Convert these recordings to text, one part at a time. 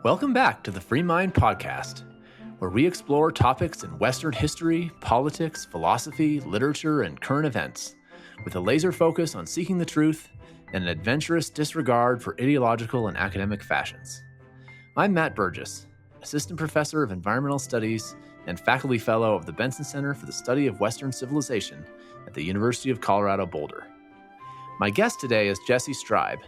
Welcome back to the Free Mind Podcast, where we explore topics in Western history, politics, philosophy, literature, and current events, with a laser focus on seeking the truth and an adventurous disregard for ideological and academic fashions. I'm Matt Burgess, Assistant Professor of Environmental Studies and Faculty Fellow of the Benson Center for the Study of Western Civilization at the University of Colorado Boulder. My guest today is Jessi Streib.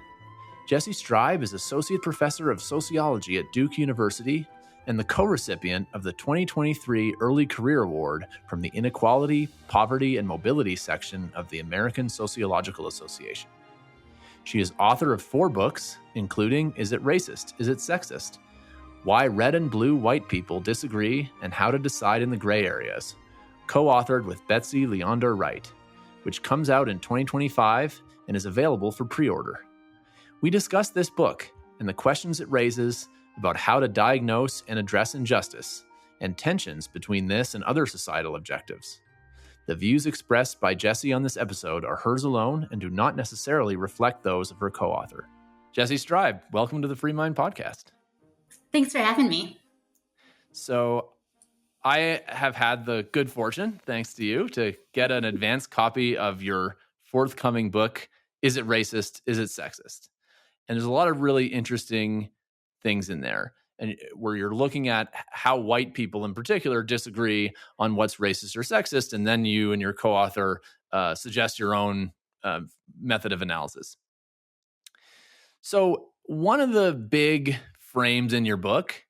Jessi Streib is Associate Professor of Sociology at Duke University and the co-recipient of the 2023 Early Career Award from the Inequality, Poverty, and Mobility section of the American Sociological Association. She is author of 4 books, including Is It Racist? Is It Sexist? Why Red and Blue White People Disagree and How to Decide in the Gray Areas, co-authored with Betsy Leondar-Wright, which comes out in 2025 and is available for pre-order. We discuss this book and the questions it raises about how to diagnose and address injustice and tensions between this and other societal objectives. The views expressed by Jessi on this episode are hers alone and do not necessarily reflect those of her co-author. Jessi Streib, welcome to the Free Mind Podcast. Thanks for having me. So I have had the good fortune, thanks to you, to get an advanced copy of your forthcoming book, Is It Racist? Is It Sexist? And there's a lot of really interesting things in there, and where you're looking at how white people in particular disagree on what's racist or sexist, and then you and your co-author suggest your own method of analysis. So one of the big frames in your book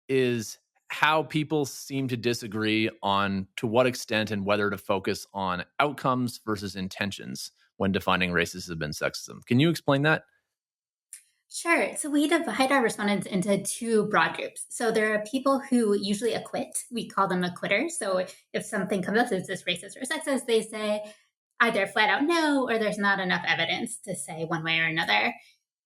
is how people seem to disagree on to what extent and whether to focus on outcomes versus intentions when defining racism and sexism. Can you explain that? Sure. So we divide our respondents into 2 broad groups. So there are people who usually acquit. We call them acquitters. So if something comes up, is this racist or sexist? They say either flat out no, or there's not enough evidence to say one way or another.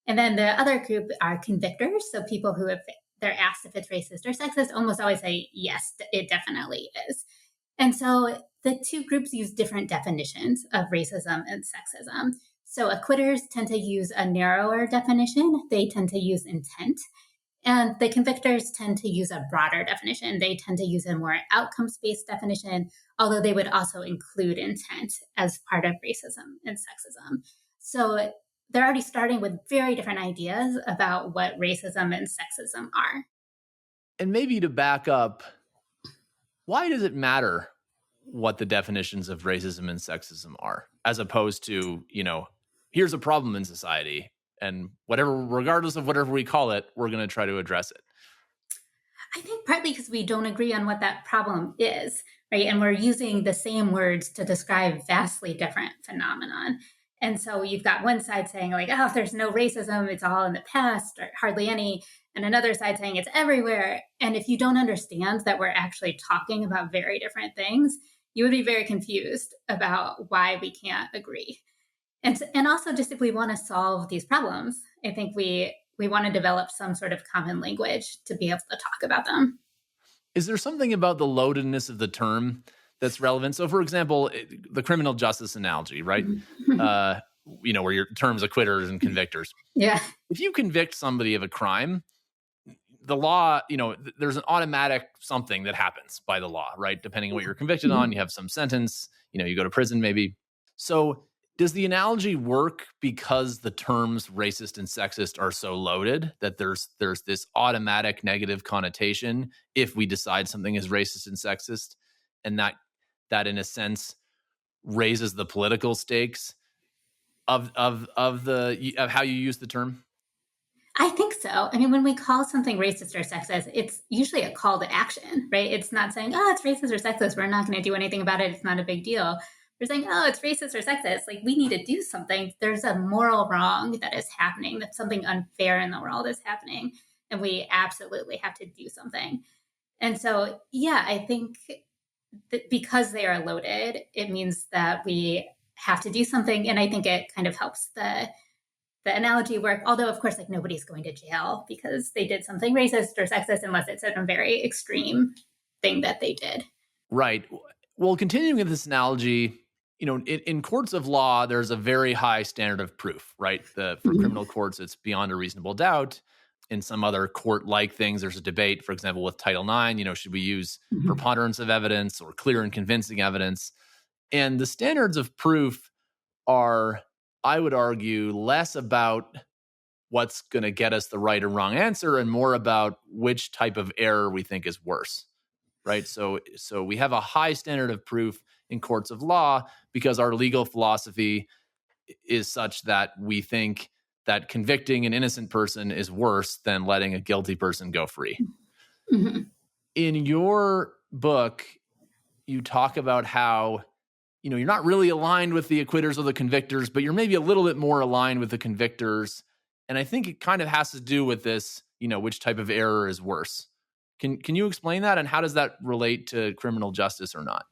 And then the other group are convictors. So people who, if they're asked if it's racist or sexist, almost always say, yes, it definitely is. And so the 2 groups use different definitions of racism and sexism. So acquitters tend to use a narrower definition. They tend to use intent. And the convictors tend to use a broader definition. They tend to use a more outcomes-based definition, although they would also include intent as part of racism and sexism. So they're already starting with very different ideas about what racism and sexism are. And maybe to back up, why does it matter what the definitions of racism and sexism are, as opposed to, here's a problem in society, and whatever, regardless of whatever we call it, we're going to try to address it? I think partly because we don't agree on what that problem is, right? And we're using the same words to describe vastly different phenomenon. And so you've got one side saying like, oh, there's no racism, it's all in the past, or hardly any, and another side saying it's everywhere. And if you don't understand that we're actually talking about very different things, you would be very confused about why we can't agree. And also just if we want to solve these problems, I think we want to develop some sort of common language to be able to talk about them. Is there something about the loadedness of the term that's relevant? So for example, the criminal justice analogy, right? Where your terms acquitters and convictors. Yeah. If you convict somebody of a crime, the law, there's an automatic something that happens by the law, right? Depending on what you're convicted on, you have some sentence, you go to prison maybe. So does the analogy work because the terms racist and sexist are so loaded that there's this automatic negative connotation if we decide something is racist and sexist, and that in a sense raises the political stakes of how you use the term? I think so. I mean, when we call something racist or sexist, it's usually a call to action, right? It's not saying, oh, it's racist or sexist, we're not going to do anything about it, it's not a big deal. We're saying, oh, it's racist or sexist, like we need to do something. There's a moral wrong that is happening, that something unfair in the world is happening, and we absolutely have to do something. And so, yeah, I think that because they are loaded, it means that we have to do something. And I think it kind of helps the analogy work. Although, of course, like nobody's going to jail because they did something racist or sexist unless it's a very extreme thing that they did. Right. Well, continuing with this analogy, in courts of law, there's a very high standard of proof, right? For criminal courts, it's beyond a reasonable doubt. in some other court-like things, there's a debate, for example, with Title IX, should we use preponderance of evidence or clear and convincing evidence? And the standards of proof are, I would argue, less about what's going to get us the right or wrong answer and more about which type of error we think is worse, right? So we have a high standard of proof in courts of law because our legal philosophy is such that we think that convicting an innocent person is worse than letting a guilty person go free. Mm-hmm. In your book, you talk about how, you're not really aligned with the acquitters or the convictors, but you're maybe a little bit more aligned with the convictors. And I think it kind of has to do with this, which type of error is worse. Can you explain that? And how does that relate to criminal justice or not?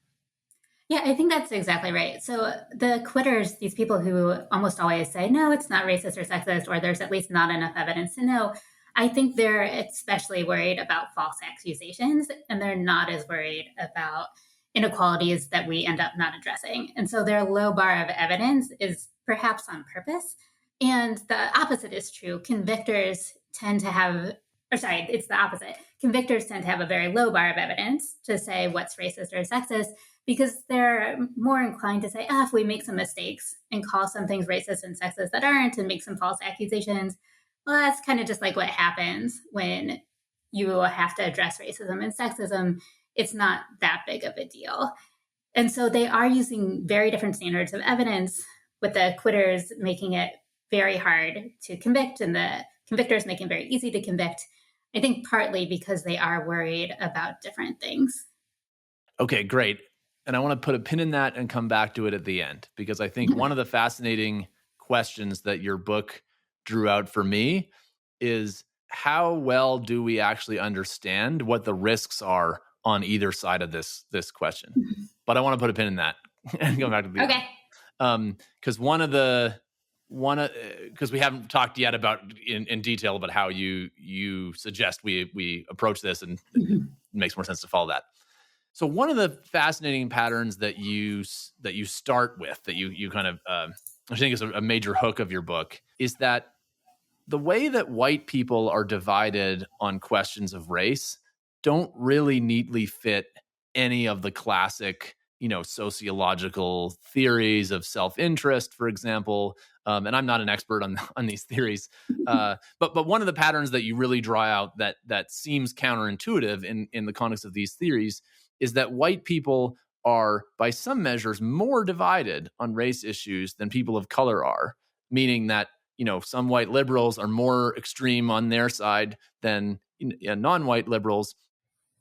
Yeah, I think that's exactly right. So the quitters, these people who almost always say, no, it's not racist or sexist, or there's at least not enough evidence to know, I think they're especially worried about false accusations, and they're not as worried about inequalities that we end up not addressing. And so their low bar of evidence is perhaps on purpose. And the opposite is true. Convictors tend to have, it's the opposite. Convictors tend to have a very low bar of evidence to say what's racist or sexist, because they're more inclined to say, if we make some mistakes and call some things racist and sexist that aren't and make some false accusations, well, that's kind of just like what happens when you have to address racism and sexism. It's not that big of a deal. And so they are using very different standards of evidence, with the quitters making it very hard to convict and the convictors making it very easy to convict, I think partly because they are worried about different things. Okay, great. And I want to put a pin in that and come back to it at the end, because I think one of the fascinating questions that your book drew out for me is, how well do we actually understand what the risks are on either side of this question? But I want to put a pin in that and go back to the end. Because because we haven't talked yet about in detail about how you suggest we approach this, and it makes more sense to follow that. So one of the fascinating patterns that you start with, that you kind of I think is a major hook of your book, is that the way that white people are divided on questions of race don't really neatly fit any of the classic, sociological theories of self-interest, for example. And I'm not an expert on these theories, but one of the patterns that you really draw out that seems counterintuitive in the context of these theories is that white people are, by some measures, more divided on race issues than people of color are, meaning that, some white liberals are more extreme on their side than non-white liberals,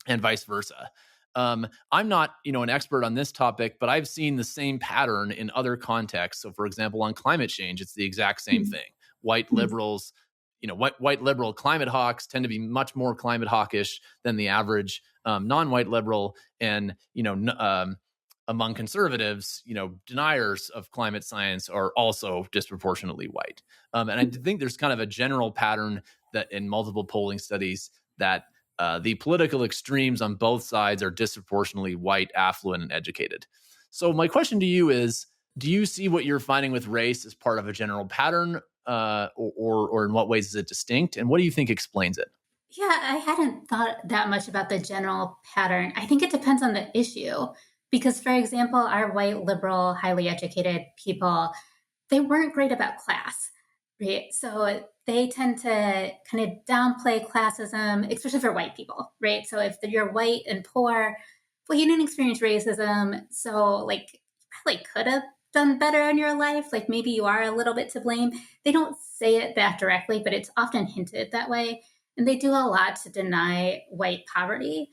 and vice versa. I'm not, an expert on this topic, but I've seen the same pattern in other contexts. So, for example, on climate change, it's the exact same thing. White liberals, white liberal climate hawks tend to be much more climate hawkish than the average non-white liberal, and among conservatives, deniers of climate science are also disproportionately white. And I think there's kind of a general pattern that in multiple polling studies that the political extremes on both sides are disproportionately white, affluent, and educated. So my question to you is, do you see what you're finding with race as part of a general pattern, or in what ways is it distinct? And what do you think explains it? Yeah, I hadn't thought that much about the general pattern. I think it depends on the issue. Because, for example, our white, liberal, highly educated people, they weren't great about class, right? So they tend to kind of downplay classism, especially for white people, right? So if you're white and poor, well, you didn't experience racism, so you probably could have done better in your life. Maybe you are a little bit to blame. They don't say it that directly, but it's often hinted that way. And they do a lot to deny white poverty.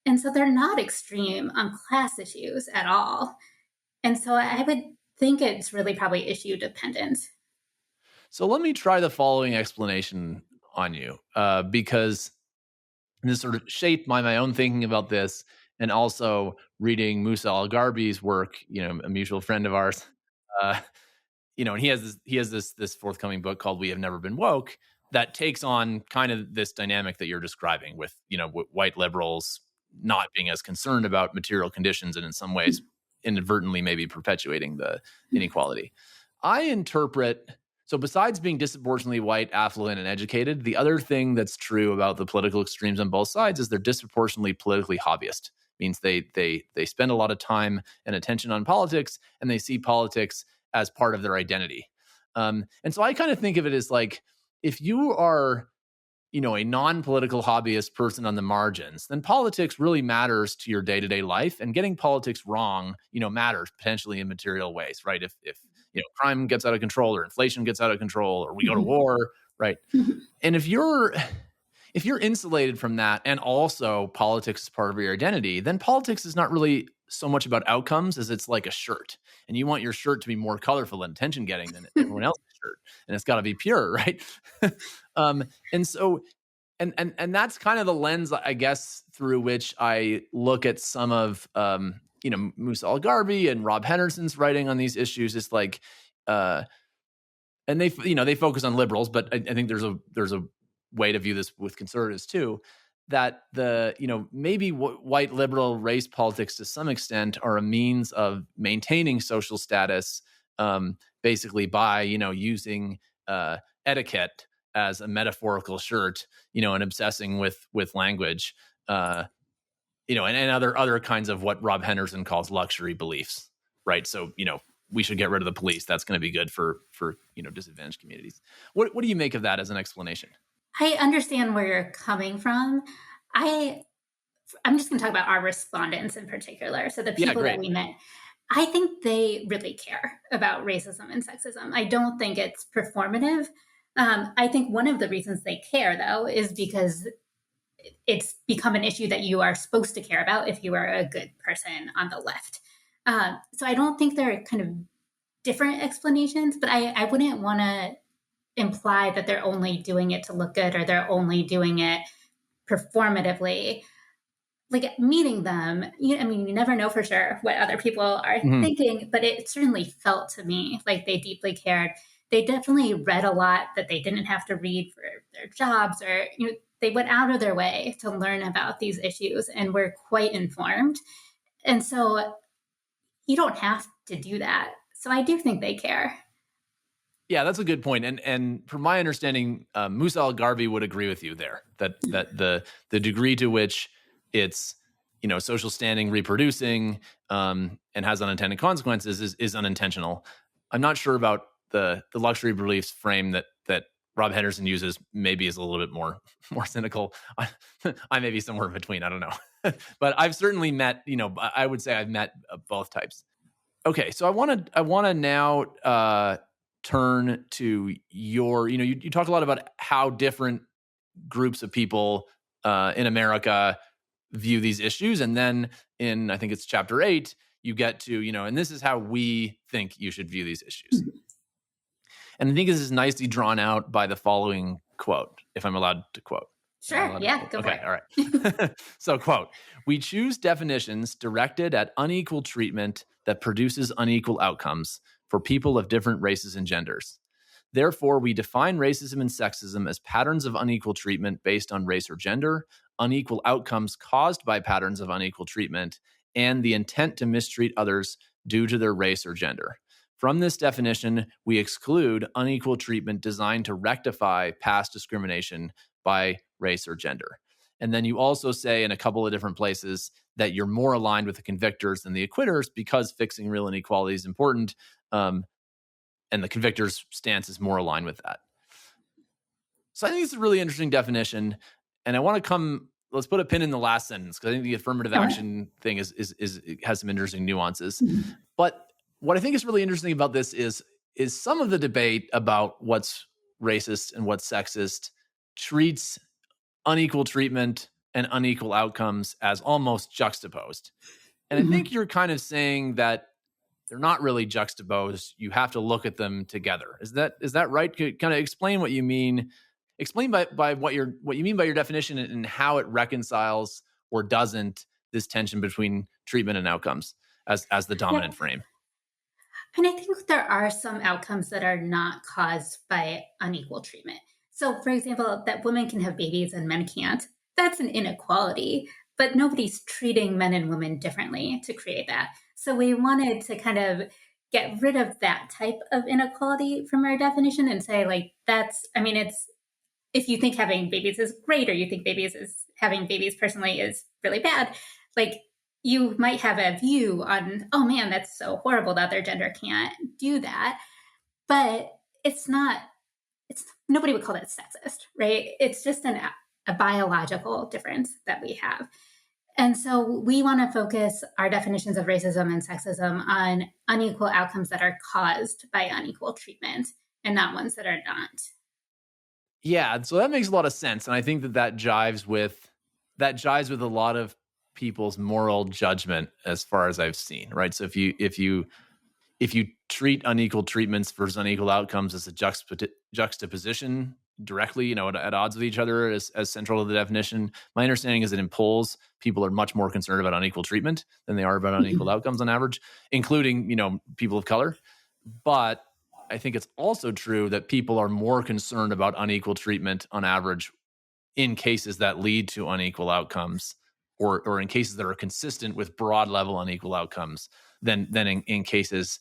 And so they're not extreme on class issues at all. And so I would think it's really probably issue dependent. So let me try the following explanation on you, because this sort of shaped my own thinking about this, and also reading Musa Al-Gharbi's work, a mutual friend of ours. And he has this forthcoming book called We Have Never Been Woke that takes on kind of this dynamic that you're describing with, white liberals not being as concerned about material conditions, and in some ways inadvertently maybe perpetuating the inequality. I interpret, So besides being disproportionately white, affluent, and educated, the other thing that's true about the political extremes on both sides is they're disproportionately politically hobbyist. Means they spend a lot of time and attention on politics, and they see politics as part of their identity. And so I kind of think of it as like, if you are, a non-political hobbyist person on the margins, then politics really matters to your day-to-day life, and getting politics wrong, matters potentially in material ways, right? If crime gets out of control, or inflation gets out of control, or we go to war, right? And if you're insulated from that, and also politics is part of your identity, then politics is not really so much about outcomes as it's like a shirt. And you want your shirt to be more colorful and attention getting than everyone else's shirt. And it's got to be pure, right? And so, and that's kind of the lens, I guess, through which I look at some of, Musa Al-Gharbi and Rob Henderson's writing on these issues. Is like, and they focus on liberals, but I think there's a way to view this with conservatives too, that maybe white liberal race politics to some extent are a means of maintaining social status, basically by using etiquette as a metaphorical shirt, and obsessing with language, and other kinds of what Rob Henderson calls luxury beliefs, right? So we should get rid of the police. That's going to be good for disadvantaged communities. What do you make of that as an explanation? I understand where you're coming from. I'm just going to talk about our respondents in particular. So the people that we met, I think they really care about racism and sexism. I don't think it's performative. I think one of the reasons they care, though, is because it's become an issue that you are supposed to care about if you are a good person on the left. So I don't think they're kind of different explanations, but I wouldn't want to imply that they're only doing it to look good, or they're only doing it performatively. Like, meeting them, you never know for sure what other people are thinking, but it certainly felt to me like they deeply cared. They definitely read a lot that they didn't have to read for their jobs, or they went out of their way to learn about these issues and were quite informed. And so you don't have to do that. So I do think they care. Yeah, that's a good point. And from my understanding, Musa Al-Gharbi would agree with you there, that the degree to which it's social standing reproducing and has unintended consequences is unintentional. I'm not sure about the luxury beliefs frame that Rob Henderson uses. Maybe is a little bit more cynical. I may be somewhere in between. I don't know, but I've certainly met. I would say I've met both types. Okay, so I want to now turn to your. You talk a lot about how different groups of people in America view these issues, and then in, I think it's chapter 8, you get to and this is how we think you should view these issues. And I think this is nicely drawn out by the following quote, if I'm allowed to quote. Sure, yeah, go for it. All right. So, quote, "We choose definitions directed at unequal treatment that produces unequal outcomes for people of different races and genders. Therefore, we define racism and sexism as patterns of unequal treatment based on race or gender, unequal outcomes caused by patterns of unequal treatment, and the intent to mistreat others due to their race or gender. From this definition, we exclude unequal treatment designed to rectify past discrimination by race or gender." And then you also say in a couple of different places that you're more aligned with the convictors than the acquitters because fixing real inequality is important, and the convictors' stance is more aligned with that. So I think it's a really interesting definition, and I want to let's put a pin in the last sentence, because I think the affirmative action thing has some interesting nuances. But what I think is really interesting about this is some of the debate about what's racist and what's sexist treats unequal treatment and unequal outcomes as almost juxtaposed. And I think you're kind of saying that they're not really juxtaposed. You have to look at them together. Is that right? Kind of explain what you mean. Explain by what you mean by your definition and how it reconciles or doesn't this tension between treatment and outcomes as the dominant frame. And I think there are some outcomes that are not caused by unequal treatment. So, for example, that women can have babies and men can't. That's an inequality, but nobody's treating men and women differently to create that. So we wanted to kind of get rid of that type of inequality from our definition and say, like, if you think having babies is great, or you think having babies personally is really bad, like, you might have a view on, oh man, that's so horrible that their gender can't do that. But nobody would call that sexist, right? It's just a biological difference that we have. And so we want to focus our definitions of racism and sexism on unequal outcomes that are caused by unequal treatment, and not ones that are not. Yeah, so that makes a lot of sense. And I think that jives with a lot of people's moral judgment, as far as I've seen, right? So if you treat unequal treatments versus unequal outcomes as a juxtaposition directly, at odds with each other as central to the definition, my understanding is that in polls, people are much more concerned about unequal treatment than they are about unequal outcomes on average, including, people of color. But I think it's also true that people are more concerned about unequal treatment on average in cases that lead to unequal outcomes, or in cases that are consistent with broad level unequal outcomes than in cases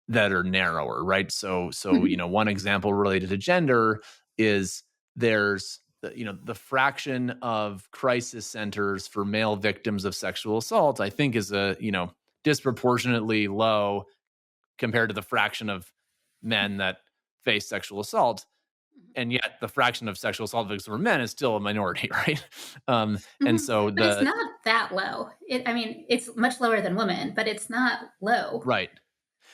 that are narrower, right? So one example related to gender is there's the fraction of crisis centers for male victims of sexual assault, I think, is disproportionately low compared to the fraction of men that face sexual assault. And yet the fraction of sexual assault victims for men is still a minority, right? And so but it's not that low. It's much lower than women, but it's not low. Right.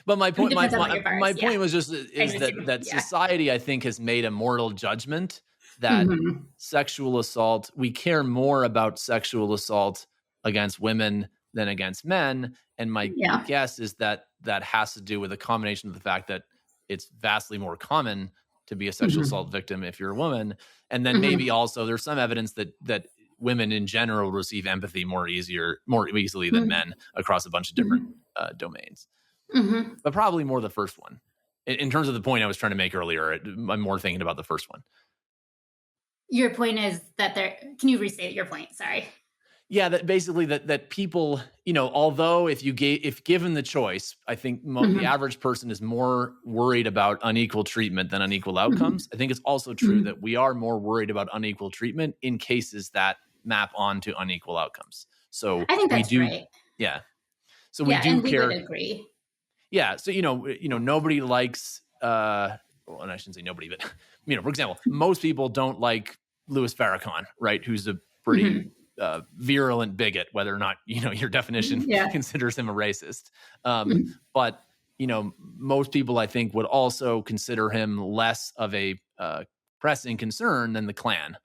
But my point was just that society, I think, has made a moral judgment that sexual assault, we care more about sexual assault against women than against men. And my guess is that has to do with a combination of the fact that it's vastly more common to be a sexual assault victim if you're a woman. And then maybe also there's some evidence that women in general receive empathy more easily than men across a bunch of different domains. But probably more the first one. In terms of the point I was trying to make earlier, I'm more thinking about the first one. Your point is that can you restate your point? Sorry. Yeah, that basically that people, although if given the choice, I think the average person is more worried about unequal treatment than unequal outcomes. I think it's also true that we are more worried about unequal treatment in cases that map onto unequal outcomes. So I think that's right. Yeah. So we do care. We would agree. Yeah. So, nobody likes, and I shouldn't say nobody, but, for example, most people don't like Louis Farrakhan, right? Who's a pretty virulent bigot, whether or not, your definition considers him a racist. But, most people, I think, would also consider him less of a pressing concern than the Klan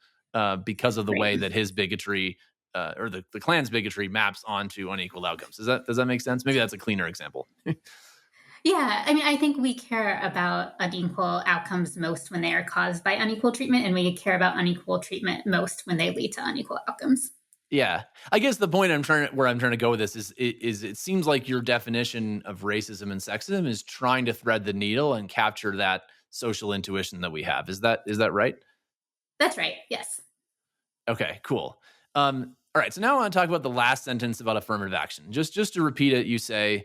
because of the way that his bigotry or the Klan's bigotry maps onto unequal outcomes. Does that make sense? Maybe that's a cleaner example. Yeah, I think we care about unequal outcomes most when they are caused by unequal treatment, and we care about unequal treatment most when they lead to unequal outcomes. Yeah, I guess the point I'm trying to go with this is it seems like your definition of racism and sexism is trying to thread the needle and capture that social intuition that we have. Is that right? That's right. Yes. Okay. Cool. All right. So now I want to talk about the last sentence about affirmative action. Just to repeat it, you say,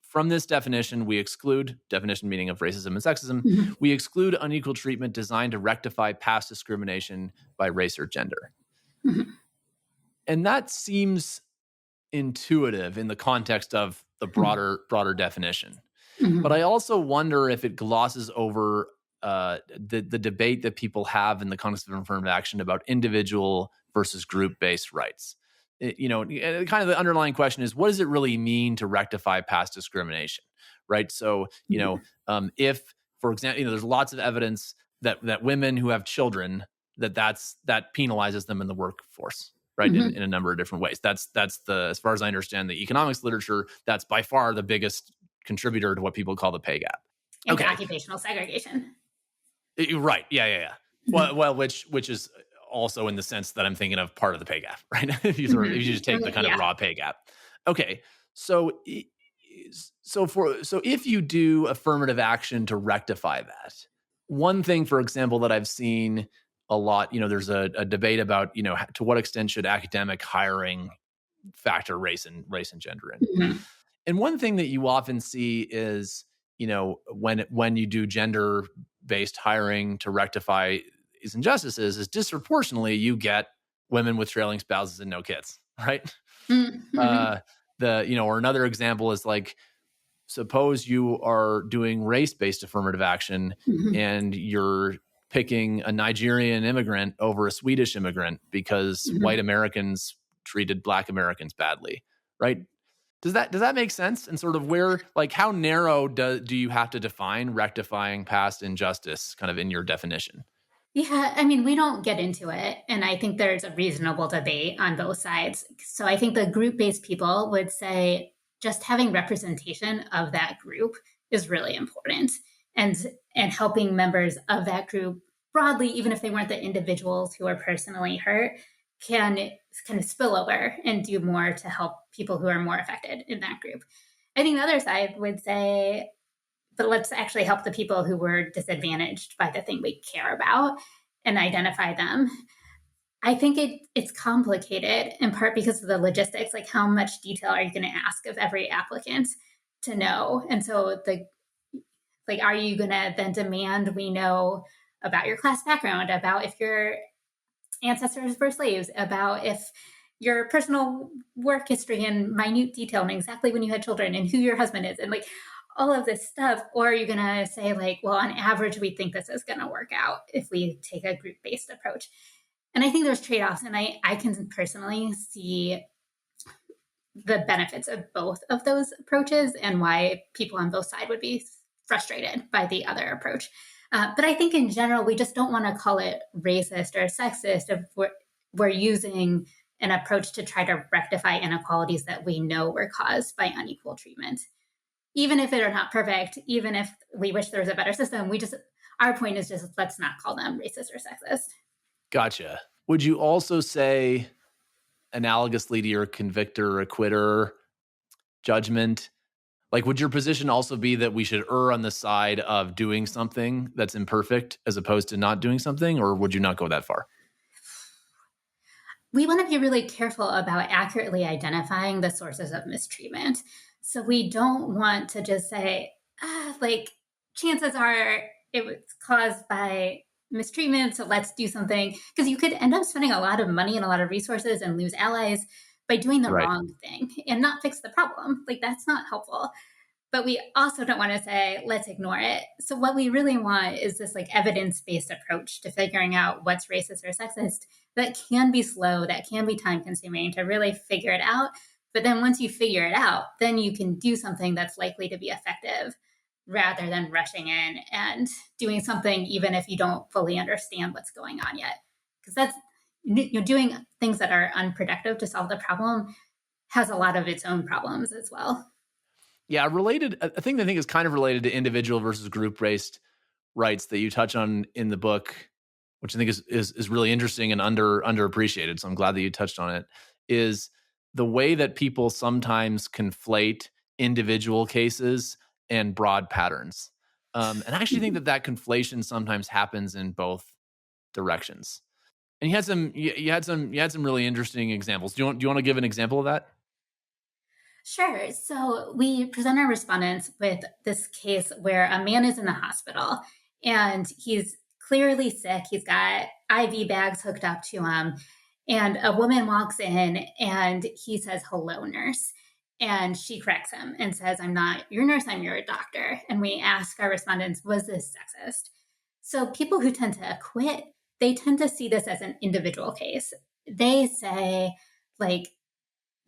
from this definition, we exclude, definition meaning of racism and sexism, we exclude unequal treatment designed to rectify past discrimination by race or gender. And that seems intuitive in the context of the broader definition. But I also wonder if it glosses over the debate that people have in the context of affirmative action about individual versus group-based rights. Kind of the underlying question is, what does it really mean to rectify past discrimination, right? So, if, for example, there's lots of evidence that women who have children, that penalizes them in the workforce, right? In a number of different ways. That's as far as I understand the economics literature, that's by far the biggest contributor to what people call the pay gap. And occupational segregation. Right. Yeah. Well, which is also in the sense that I'm thinking of part of the pay gap, right? if you just take the kind of raw pay gap. Okay. So if you do affirmative action to rectify that, one thing, for example, that I've seen a lot, there's a debate about, to what extent should academic hiring factor race and gender in. And one thing that you often see is, when you do gender-based hiring to rectify these injustices, is disproportionately you get women with trailing spouses and no kids, right? Mm-hmm. Or another example is like, suppose you are doing race-based affirmative action Mm-hmm. and you're picking a Nigerian immigrant over a Swedish immigrant because Mm-hmm. white Americans treated Black Americans badly, right? Does that make sense? And sort of how narrow do you have to define rectifying past injustice kind of in your definition? Yeah, I mean, we don't get into it. And I think there's a reasonable debate on both sides. So I think the group based people would say just having representation of that group is really important. And and helping members of that group broadly, even if they weren't the individuals who are personally hurt, can kind of spill over and do more to help people who are more affected in that group. I think the other side would say, but let's actually help the people who were disadvantaged by the thing we care about and identify them. I think it's complicated in part because of the logistics, like how much detail are you going to ask of every applicant to know? And so are you going to then demand we know about your class background, about if your ancestors were slaves, about if your personal work history in minute detail and exactly when you had children and who your husband is and all of this stuff? Or are you going to say well, on average, we think this is going to work out if we take a group-based approach? And I think there's trade-offs, and I can personally see the benefits of both of those approaches and why people on both sides would be frustrated by the other approach. But I think in general, we just don't want to call it racist or sexist if we're using an approach to try to rectify inequalities that we know were caused by unequal treatment. Even if they're not perfect, even if we wish there was a better system, our point is just let's not call them racist or sexist. Gotcha. Would you also say, analogously to your convictor or acquitter judgment, would your position also be that we should err on the side of doing something that's imperfect as opposed to not doing something, or would you not go that far? We want to be really careful about accurately identifying the sources of mistreatment. So we don't want to just say, chances are it was caused by mistreatment, so let's do something. Because you could end up spending a lot of money and a lot of resources and lose allies by doing the wrong thing and not fix the problem. That's not helpful. But we also don't want to say, let's ignore it. So what we really want is this evidence-based approach to figuring out what's racist or sexist that can be slow, that can be time-consuming to really figure it out. But then once you figure it out, then you can do something that's likely to be effective rather than rushing in and doing something even if you don't fully understand what's going on yet. Because that's doing things that are unproductive to solve the problem has a lot of its own problems as well. Yeah, a thing that I think is kind of related to individual versus group-based rights that you touch on in the book, which I think is really interesting and underappreciated, so I'm glad that you touched on it, is the way that people sometimes conflate individual cases and broad patterns. And I actually think that conflation sometimes happens in both directions. And you had some really interesting examples. Do you want to give an example of that? Sure. So we present our respondents with this case where a man is in the hospital and he's clearly sick. He's got IV bags hooked up to him. And a woman walks in and he says, "Hello, nurse." And she corrects him and says, "I'm not your nurse, I'm your doctor." And we ask our respondents, was this sexist? So people who tend to acquit, they tend to see this as an individual case. They say,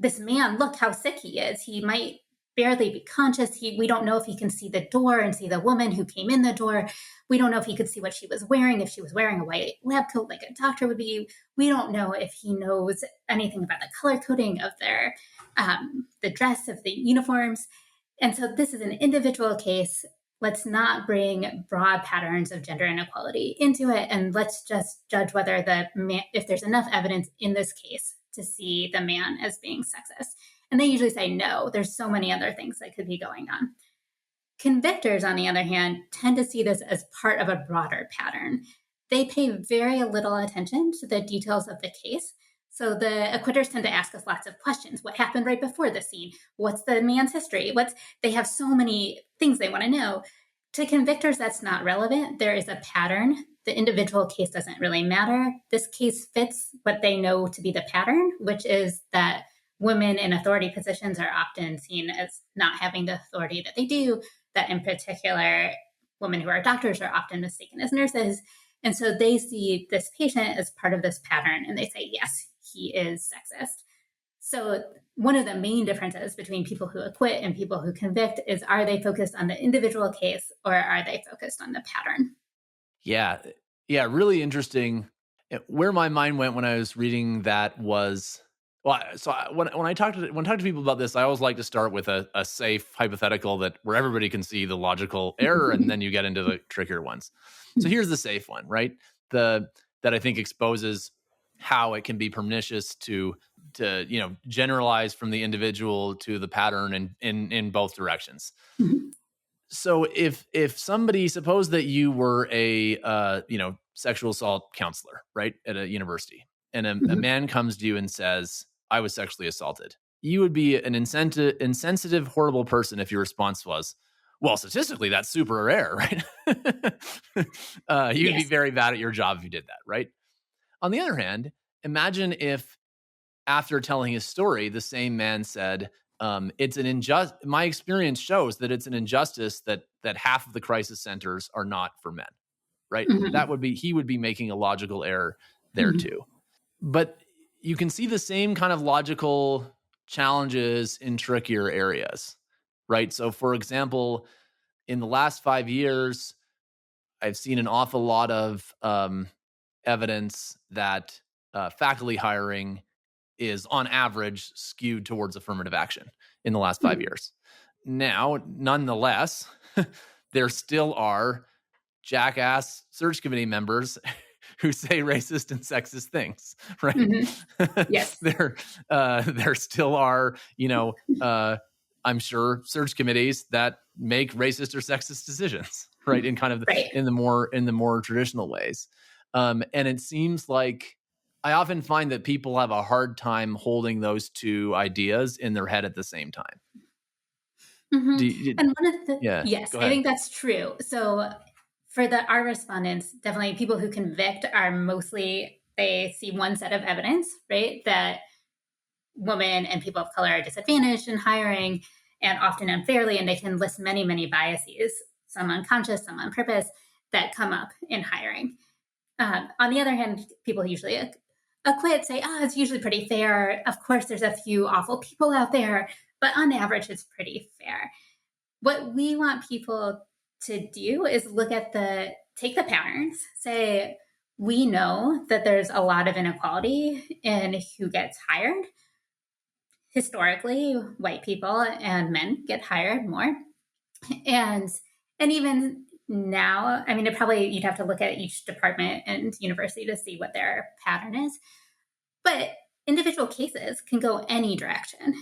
this man, look how sick he is. He might barely be conscious. We don't know if he can see the door and see the woman who came in the door. We don't know if he could see what she was wearing, if she was wearing a white lab coat like a doctor would be. We don't know if he knows anything about the color coding of their, the dress of the uniforms. And so this is an individual case. Let's not bring broad patterns of gender inequality into it. And let's just judge whether if there's enough evidence in this case to see the man as being sexist. And they usually say, no, there's so many other things that could be going on. Convictors, on the other hand, tend to see this as part of a broader pattern. They pay very little attention to the details of the case. So the acquitters tend to ask us lots of questions. What happened right before the scene? What's the man's history? They have so many things they want to know. To convictors, that's not relevant. There is a pattern. The individual case doesn't really matter. This case fits what they know to be the pattern, which is that women in authority positions are often seen as not having the authority that they do, that in particular, women who are doctors are often mistaken as nurses. And so they see this patient as part of this pattern, and they say, yes, he is sexist. So one of the main differences between people who acquit and people who convict is, are they focused on the individual case or are they focused on the pattern? Yeah, really interesting. Where my mind went when I was reading that was, well, so when I talk to people about this, I always like to start with a safe hypothetical where everybody can see the logical error, and then you get into the trickier ones. So here's the safe one, right? That I think exposes how it can be pernicious to generalize from the individual to the pattern in both directions. Mm-hmm. So if somebody, suppose that you were a sexual assault counselor, right, at a university, and a man comes to you and says, I was sexually assaulted, you would be an insensitive, horrible person if your response was, well, statistically, that's super rare, right? You'd be very bad at your job if you did that, right? On the other hand, imagine if after telling his story, the same man said, it's an injustice. My experience shows that it's an injustice that half of the crisis centers are not for men, right? Mm-hmm. He would be making a logical error there too. But you can see the same kind of logical challenges in trickier areas, right? So for example, in the last 5 years, I've seen an awful lot of evidence that faculty hiring is on average skewed towards affirmative action in the last 5 years. Now, nonetheless, there still are jackass search committee members who say racist and sexist things, right? Mm-hmm. Yes. There still are, I'm sure, search committees that make racist or sexist decisions, right? In kind of in the more traditional ways. And it seems like I often find that people have a hard time holding those two ideas in their head at the same time. Mm-hmm. And one of the yes, I think that's true. So for our respondents, definitely people who convict are mostly, they see one set of evidence, right? That women and people of color are disadvantaged in hiring, and often unfairly, and they can list many, many biases, some unconscious, some on purpose, that come up in hiring. On the other hand, people usually acquit say, it's usually pretty fair. Of course, there's a few awful people out there, but on average, it's pretty fair. What we want people to do is take the patterns, say, we know that there's a lot of inequality in who gets hired. Historically, white people and men get hired more. And even now, I mean, you'd have to look at each department and university to see what their pattern is. But individual cases can go any direction.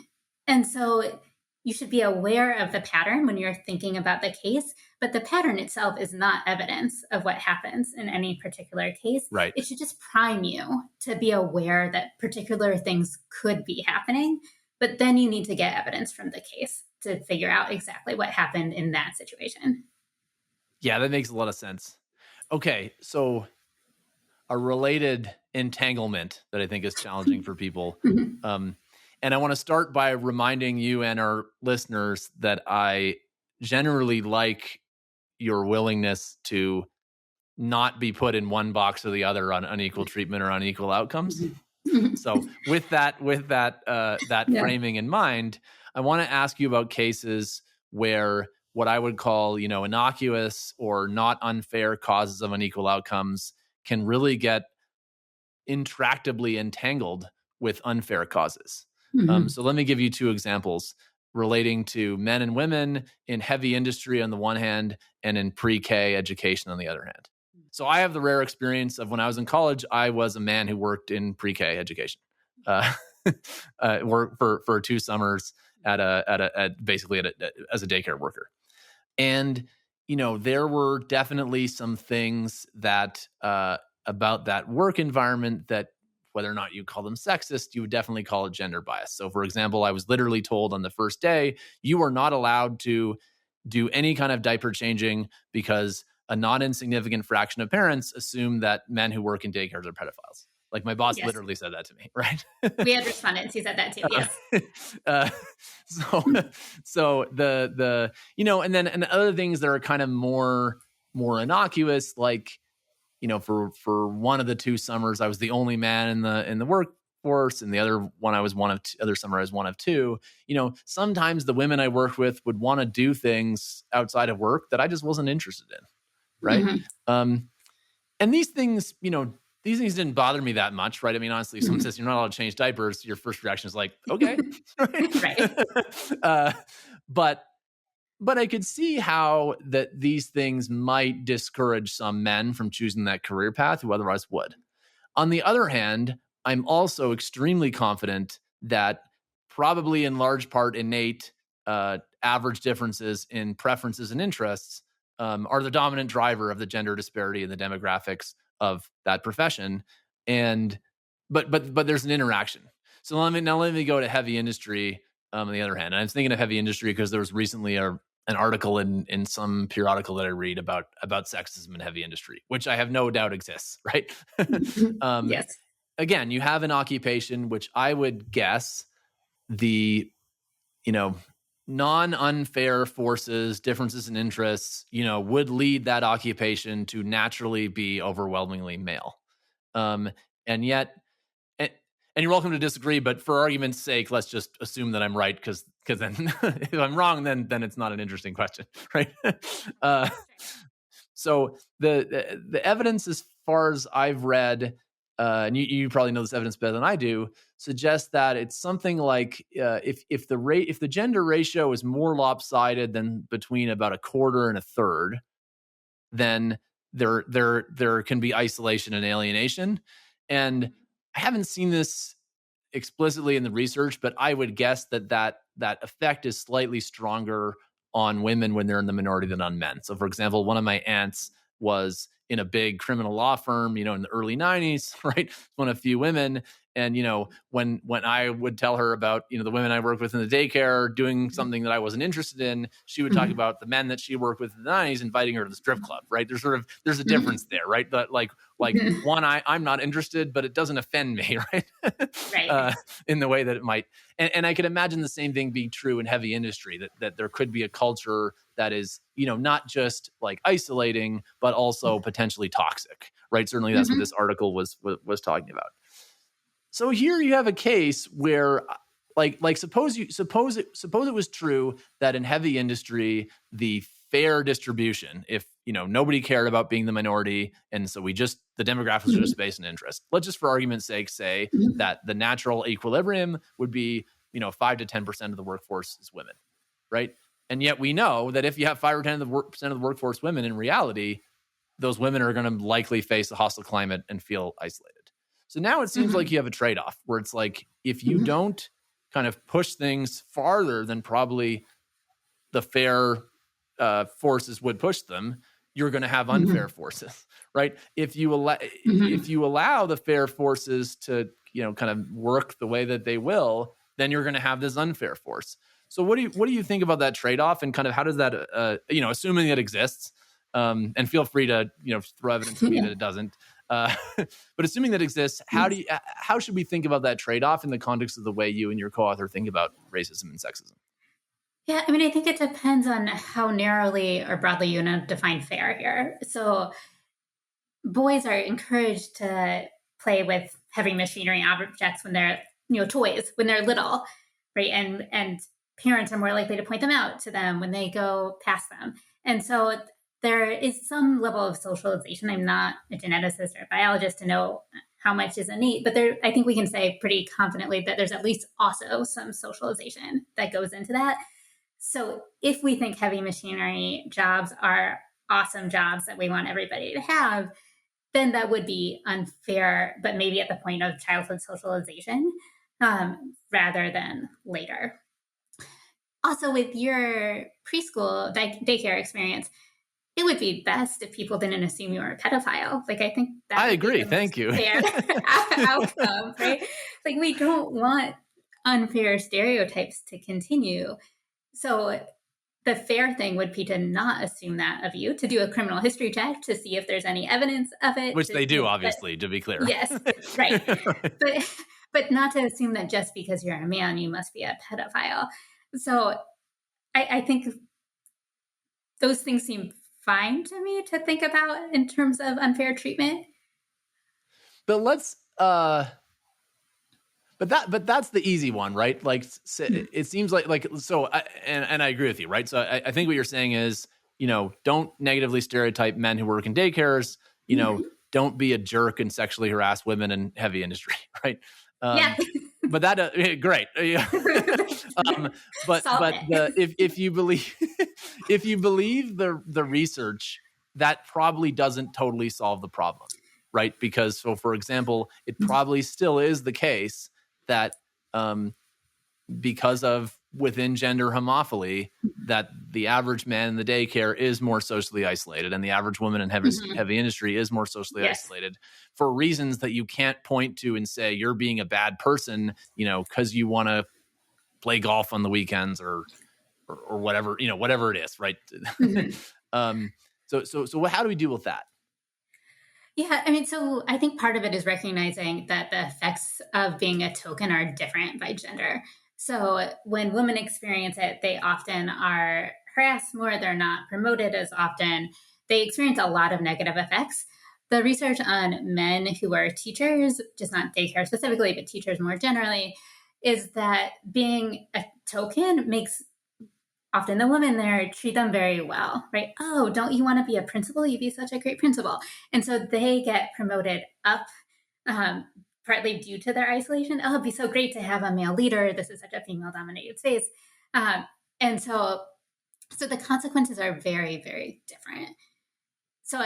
And so you should be aware of the pattern when you're thinking about the case, but the pattern itself is not evidence of what happens in any particular case. Right. It should just prime you to be aware that particular things could be happening, but then you need to get evidence from the case to figure out exactly what happened in that situation. Yeah, that makes a lot of sense. Okay, so a related entanglement that I think is challenging for people. And I want to start by reminding you and our listeners that I generally like your willingness to not be put in one box or the other on unequal treatment or unequal outcomes. So with that framing in mind, I want to ask you about cases where what I would call, innocuous or not unfair causes of unequal outcomes can really get intractably entangled with unfair causes. So let me give you 2 examples relating to men and women in heavy industry on the one hand and in pre-K education on the other hand. So I have the rare experience of when I was in college, I was a man who worked in pre-K education, worked for 2 summers as a daycare worker. And, there were definitely some things that about that work environment that whether or not you call them sexist, you would definitely call it gender bias. So for example, I was literally told on the first day, you are not allowed to do any kind of diaper changing because a not insignificant fraction of parents assume that men who work in daycares are pedophiles. Like my boss literally said that to me, right? We had respondents who said that too. Yes. So the and other things that are kind of more innocuous, like for one of the 2 summers, I was the only man in the workforce, and the other one I was other summer I was one of 2. Sometimes the women I worked with would want to do things outside of work that I just wasn't interested in, right? Mm-hmm. And these things didn't bother me that much, right? I mean, honestly, if someone says you're not allowed to change diapers, your first reaction is like, okay. Right. But I could see how that these things might discourage some men from choosing that career path who otherwise would. On the other hand, I'm also extremely confident that probably in large part innate average differences in preferences and interests are the dominant driver of the gender disparity in the demographics of that profession. And but there's an interaction. So let me go to heavy industry on the other hand. And I was thinking of heavy industry because there was recently an article in some periodical that I read about sexism in heavy industry, which I have no doubt exists, right? Yes. Again, you have an occupation which I would guess the non-unfair forces, differences in interests, would lead that occupation to naturally be overwhelmingly male. And yet, and you're welcome to disagree, but for argument's sake, let's just assume that I'm right, because then if I'm wrong, then it's not an interesting question, right? So the evidence, as far as I've read, and you probably know this evidence better than I do, suggests that it's something like if the gender ratio is more lopsided than between about a quarter and a third, then there can be isolation and alienation. And I haven't seen this explicitly in the research, but I would guess that effect is slightly stronger on women when they're in the minority than on men. So, for example, one of my aunts was in a big criminal law firm, in the early 90s, right? One of few women. And, when I would tell her about, the women I worked with in the daycare doing something that I wasn't interested in, she would talk about the men that she worked with in the 90s inviting her to the strip club, right? There's a difference there, right? But like one, I'm not interested, but it doesn't offend me, right? Right. In the way that it might. And I could imagine the same thing being true in heavy industry, that there could be a culture that is, not just like isolating, but also potentially toxic, right? Certainly that's what this article was talking about. So here you have a case where, suppose it was true that in heavy industry, the fair distribution, if nobody cared about being the minority, and so the demographics are just based on interest. Let's just, for argument's sake, say that the natural equilibrium would be 5 to 10% of the workforce is women, right? And yet we know that if you have 5 or 10% of the workforce women, in reality, those women are going to likely face a hostile climate and feel isolated. So now it seems like you have a trade-off where it's like, if you don't kind of push things farther than probably the fair forces would push them, you're going to have unfair forces, right? If you allow the fair forces to, kind of work the way that they will, then you're going to have this unfair force. So what do you think about that trade-off, and kind of how does that, assuming it exists, and feel free to, throw evidence to me that it doesn't. But assuming that exists, how should we think about that trade-off in the context of the way you and your co-author think about racism and sexism? Yeah, I mean, I think it depends on how narrowly or broadly you want to define fair here. So boys are encouraged to play with heavy machinery objects when they're, toys, when they're little, right? And parents are more likely to point them out to them when they go past them. And so there is some level of socialization. I'm not a geneticist or a biologist to know how much is innate, but I think we can say pretty confidently that there's at least also some socialization that goes into that. So if we think heavy machinery jobs are awesome jobs that we want everybody to have, then that would be unfair, but maybe at the point of childhood socialization rather than later. Also, with your preschool daycare experience, it would be best if people didn't assume you were a pedophile. Like, I think that I would be agree. the Thank you. fair outcome, right? Like, we don't want unfair stereotypes to continue. So the fair thing would be to not assume that of you, to do a criminal history check to see if there's any evidence of it. Which they do, obviously, to be clear. Yes, right. But not to assume that just because you're a man, you must be a pedophile. So I think those things seem fine to me to think about in terms of unfair treatment. But let's, but that's the easy one, right? Like, it seems like, so, and I agree with you, right? So I think what you're saying is, don't negatively stereotype men who work in daycares, don't be a jerk and sexually harass women in heavy industry, right? Yeah. But that, great. But if you believe, if you believe the research, that probably doesn't totally solve the problem, right? Because, so for example, it probably still is the case that because of within gender homophily, that the average man in the daycare is more socially isolated, and the average woman in heavy industry is more socially isolated for reasons that you can't point to and say you're being a bad person, because you want to play golf on the weekends or whatever, whatever it is, right? So how do we deal with that? Yeah, I mean, so I think part of it is recognizing that the effects of being a token are different by gender. So when women experience it, they often are harassed more, they're not promoted as often, they experience a lot of negative effects. The research on men who are teachers, just not daycare specifically, but teachers more generally, is that being a token makes often the women there treat them very well, right? Oh, don't you want to be a principal? You'd be such a great principal. And so they get promoted up, partly due to their isolation. Oh, it'd be so great to have a male leader. This is such a female-dominated space. And so the consequences are very, very different. So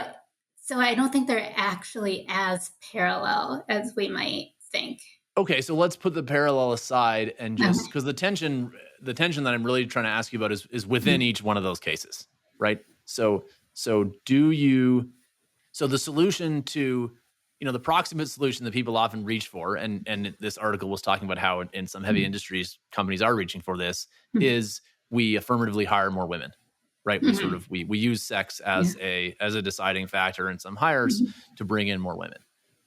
I don't think they're actually as parallel as we might think. Okay, so let's put the parallel aside and just, because the tension that I'm really trying to ask you about is within each one of those cases, right? So the solution to, the proximate solution that people often reach for, and this article was talking about how in some heavy industries, companies are reaching for this, is we affirmatively hire more women, right? We use sex as a deciding factor in some hires to bring in more women.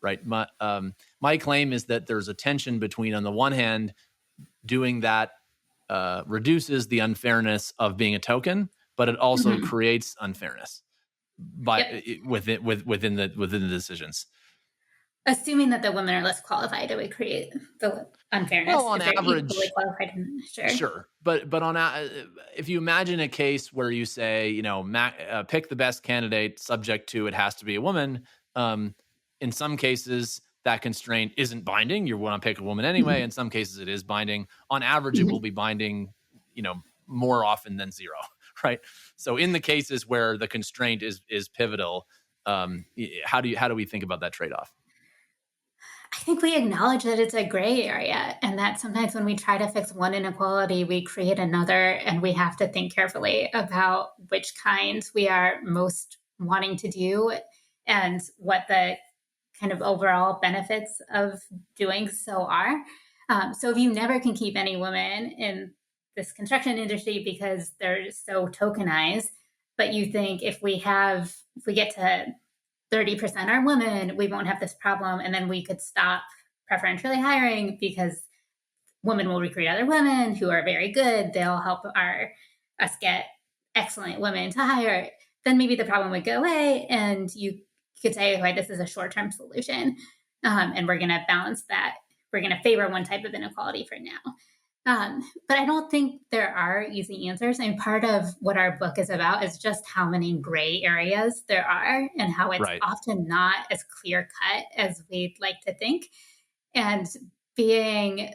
Right. My claim is that there's a tension between, on the one hand, doing that reduces the unfairness of being a token, but it also creates unfairness within the decisions. Assuming that the women are less qualified, it would create the unfairness. Well, on average, sure. But if you imagine a case where you say, pick the best candidate, subject to it has to be a woman. In some cases, that constraint isn't binding. You want to pick a woman anyway. In some cases, it is binding. On average, it will be binding, more often than zero, right? So in the cases where the constraint is pivotal, how do we think about that trade-off? I think we acknowledge that it's a gray area, and that sometimes when we try to fix one inequality, we create another, and we have to think carefully about which kinds we are most wanting to do and what the kind of overall benefits of doing so are. So if you never can keep any women in this construction industry because they're so tokenized, but you think if we get to 30% are women, we won't have this problem, and then we could stop preferentially hiring because women will recruit other women who are very good. They'll help us get excellent women to hire. Then maybe the problem would go away, and you could say, okay, this is a short-term solution, and we're going to balance that. We're going to favor one type of inequality for now. But I don't think there are easy answers. And part of what our book is about is just how many gray areas there are and how it's often not as clear-cut as we'd like to think. And being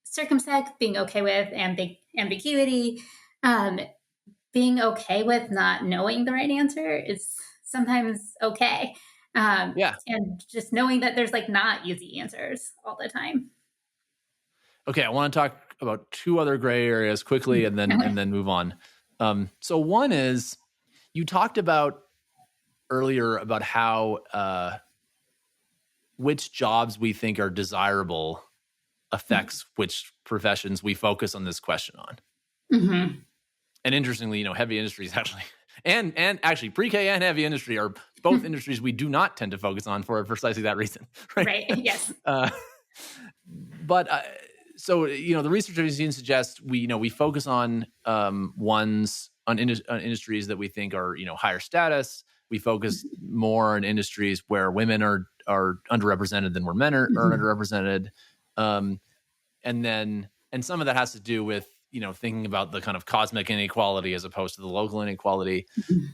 circumspect, being okay with ambiguity, being okay with not knowing the right answer is sometimes okay. And just knowing that there's not easy answers all the time. Okay, I want to talk about two other gray areas quickly and then move on. So one is, you talked about earlier about how which jobs we think are desirable affects which professions we focus on this question on. Mm-hmm. And interestingly, heavy industries actually, and actually pre-K and heavy industry are both industries we do not tend to focus on for precisely that reason. Right. Yes. So the research I've seen suggests we focus on industries that we think are higher status. We focus more on industries where women are underrepresented than where men are underrepresented. And some of that has to do with, thinking about the kind of cosmic inequality as opposed to the local inequality.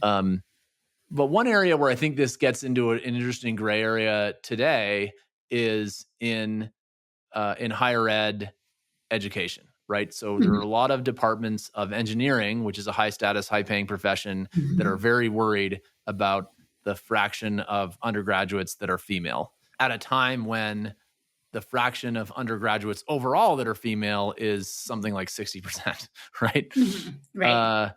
But one area where I think this gets into an interesting gray area today is in higher ed education, right? So there are a lot of departments of engineering, which is a high status, high paying profession, that are very worried about the fraction of undergraduates that are female at a time when the fraction of undergraduates overall that are female is something like 60%, right? Right.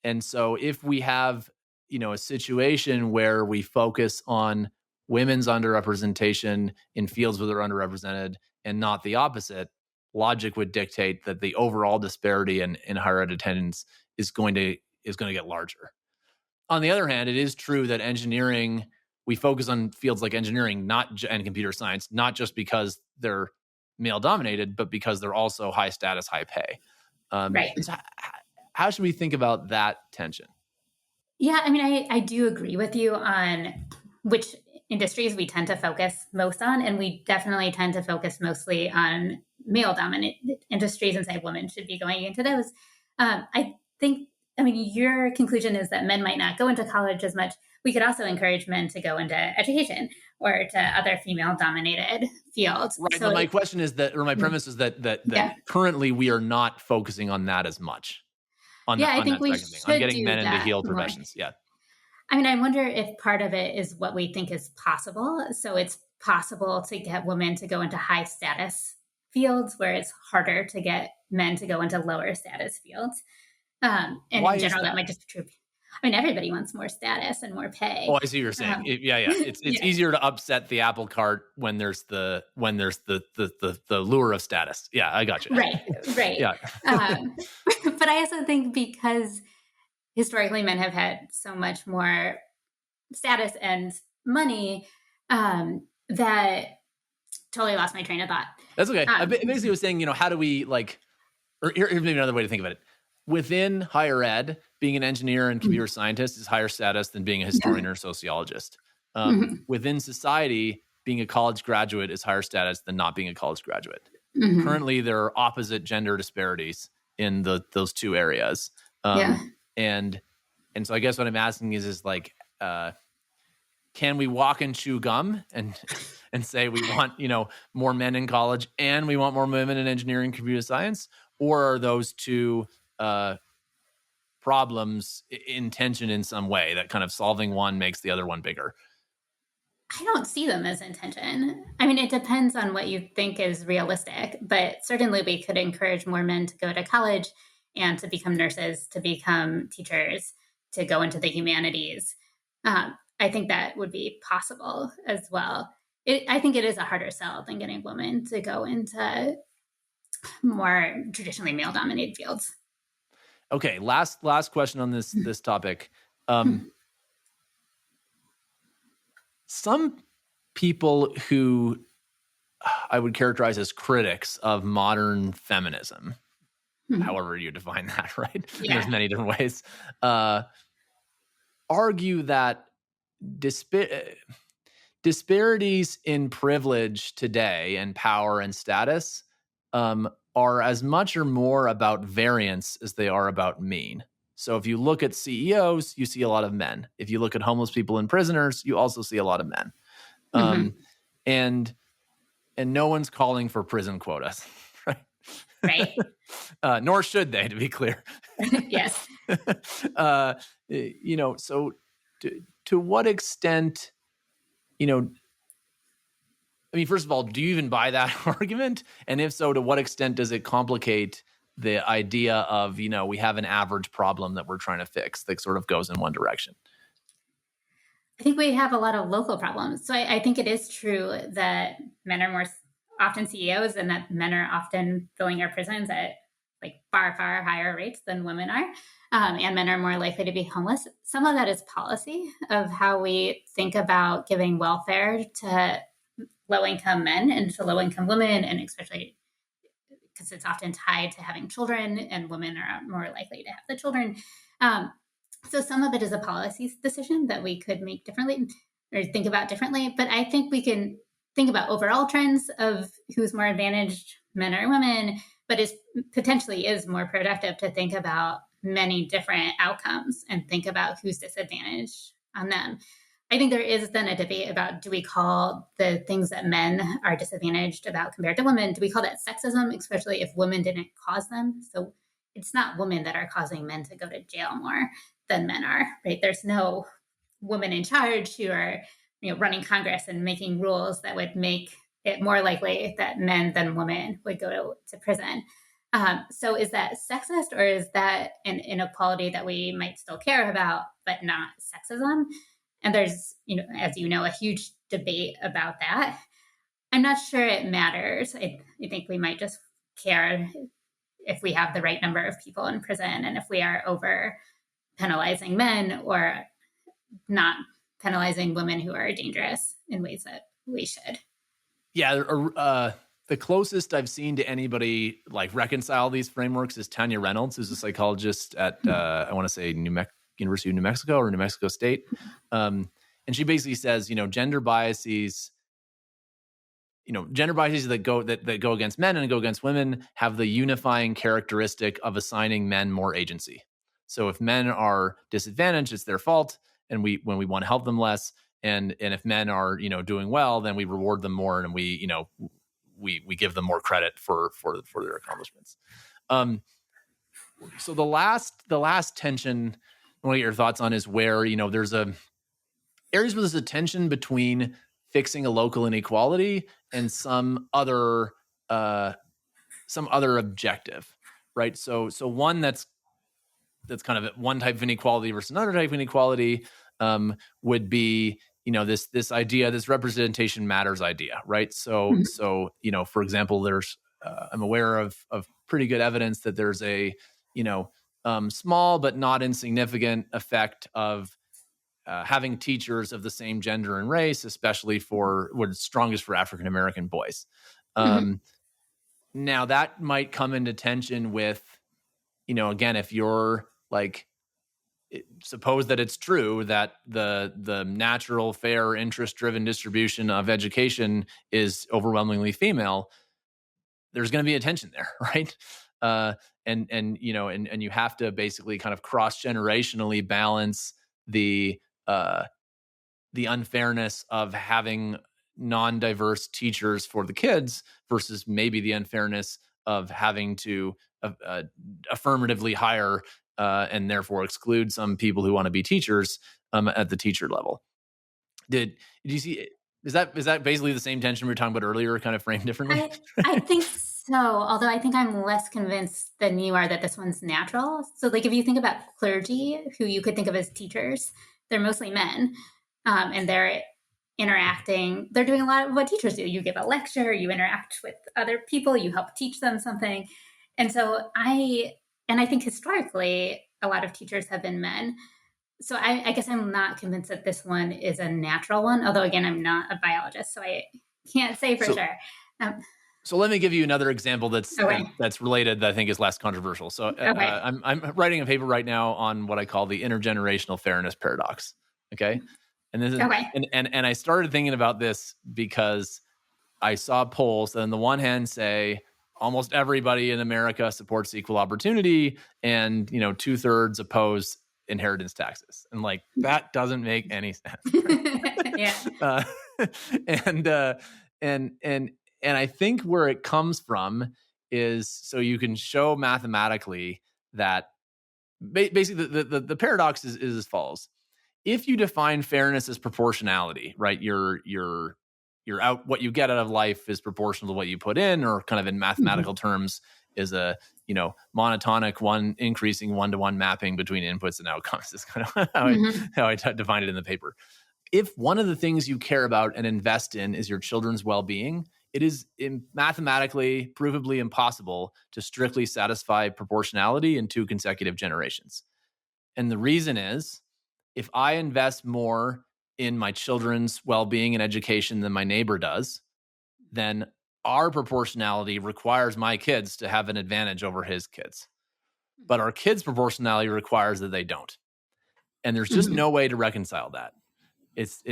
And so if we have, a situation where we focus on women's underrepresentation in fields where they're underrepresented and not the opposite, logic would dictate that the overall disparity in higher ed attendance is going to get larger. On the other hand, it is true that engineering, we focus on fields like engineering and computer science, not just because they're male dominated, but because they're also high status, high pay. Right. So how should we think about that tension? Yeah, I mean, I do agree with you on which industries we tend to focus most on, and we definitely tend to focus mostly on male-dominated industries and say women should be going into those. I think, your conclusion is that men might not go into college as much. We could also encourage men to go into education or to other female-dominated fields. Right. So my question is that, or my premise is that currently we are not focusing on that as much. I think we should on getting men into healed professions. Yeah. I wonder if part of it is what we think is possible. So it's possible to get women to go into high status fields where it's harder to get men to go into lower status fields. And in general, that might just be true. Everybody wants more status and more pay. Oh, I see what you're saying. It's easier to upset the apple cart when there's the lure of status. Yeah, I got you. Right. Yeah. But I also think because historically men have had so much more status and money that totally lost my train of thought. That's okay. I basically was saying, how do we or here's maybe another way to think about it. Within higher ed, being an engineer and computer scientist is higher status than being a historian or sociologist. Within society, being a college graduate is higher status than not being a college graduate. Currently, there are opposite gender disparities in those two areas. And so I guess what I'm asking is can we walk and chew gum and say we want, more men in college and we want more women in engineering and computer science? Or are those two problems in tension in some way that kind of solving one makes the other one bigger? I don't see them as in tension. It depends on what you think is realistic, but certainly we could encourage more men to go to college and to become nurses, to become teachers, to go into the humanities. I think that would be possible as well. I think it is a harder sell than getting women to go into more traditionally male-dominated fields. Okay, last question on this topic. Some people who I would characterize as critics of modern feminism, however you define that, right? Yeah. There's many different ways, argue that disparities in privilege today and power and status are as much or more about variance as they are about mean. So if you look at CEOs, you see a lot of men. If you look at homeless people and prisoners, you also see a lot of men. And no one's calling for prison quotas, right? Right. Nor should they, to be clear. Yes. So to what extent, first of all, do you even buy that argument? And if so, to what extent does it complicate the idea of, we have an average problem that we're trying to fix that sort of goes in one direction? I think we have a lot of local problems. So I think it is true that men are more often CEOs and that men are often filling our prisons at like far, far higher rates than women are. And men are more likely to be homeless. Some of that is policy of how we think about giving welfare to low-income men and to low-income women, and especially because it's often tied to having children, and women are more likely to have the children. So some of it is a policy decision that we could make differently or think about differently. But I think we can think about overall trends of who's more advantaged, men or women, but is potentially is more productive to think about many different outcomes and think about who's disadvantaged on them. I think there is then a debate about, do we call the things that men are disadvantaged about compared to women, do we call that sexism, especially if women didn't cause them? So it's not women that are causing men to go to jail more than men are, right? There's no women in charge who are, running Congress and making rules that would make it more likely that men than women would go to prison. So is that sexist, or is that an inequality that we might still care about, but not sexism? And there's, as you know, a huge debate about that. I'm not sure it matters. I think we might just care if we have the right number of people in prison and if we are over penalizing men or not penalizing women who are dangerous in ways that we should. Yeah, the closest I've seen to anybody like reconcile these frameworks is Tanya Reynolds, who's a psychologist at I want to say University of New Mexico or New Mexico State, and she basically says, gender biases that go against men and go against women have the unifying characteristic of assigning men more agency. So if men are disadvantaged, it's their fault, and when we want to help them less, and if men are doing well, then we reward them more, and we give them more credit for their accomplishments. So the last tension I want to get your thoughts on is where there's areas where there's a tension between fixing a local inequality and some other objective, right? So one that's kind of one type of inequality versus another type of inequality would be this idea, this representation matters idea, right? So for example, there's I'm aware of pretty good evidence that there's a small but not insignificant effect of having teachers of the same gender and race, especially for what's strongest for African American boys. Now that might come into tension with, again, if you're like, suppose that it's true that the natural, fair, interest-driven distribution of education is overwhelmingly female, there's going to be a tension there, right? And you have to basically kind of cross-generationally balance the unfairness of having non-diverse teachers for the kids versus maybe the unfairness of having to affirmatively hire and therefore exclude some people who want to be teachers at the teacher level. Did you see? Is that basically the same tension we were talking about earlier, kind of framed differently? I think so. Although I think I'm less convinced than you are that this one's natural. So, like, if you think about clergy, who you could think of as teachers, they're mostly men, and they're interacting. They're doing a lot of what teachers do. You give a lecture, you interact with other people, you help teach them something. And so I think historically, a lot of teachers have been men. So I guess I'm not convinced that this one is a natural one. Although, again, I'm not a biologist, so I can't say for sure. So let me give you another example that's related that I think is less controversial. So I'm writing a paper right now on what I call the intergenerational fairness paradox. Okay. And this is, and I started thinking about this because I saw polls that on the one hand say almost everybody in America supports equal opportunity, and 2/3 oppose inheritance taxes, and like that doesn't make any sense. Right? And I think where it comes from is, so you can show mathematically that basically the paradox is as follows. If you define fairness as proportionality, right? Your out, what you get out of life is proportional to what you put in, or kind of in mathematical terms is a monotonic increasing 1-to-1 mapping between inputs and outcomes is kind of how I defined it in the paper. if one of the things you care about and invest in is your children's well-being, it is mathematically, provably impossible to strictly satisfy proportionality in 2 consecutive generations. And the reason is, if I invest more in my children's well-being and education than my neighbor does, then our proportionality requires my kids to have an advantage over his kids. But our kids' proportionality requires that they don't. And there's just no way to reconcile that. It's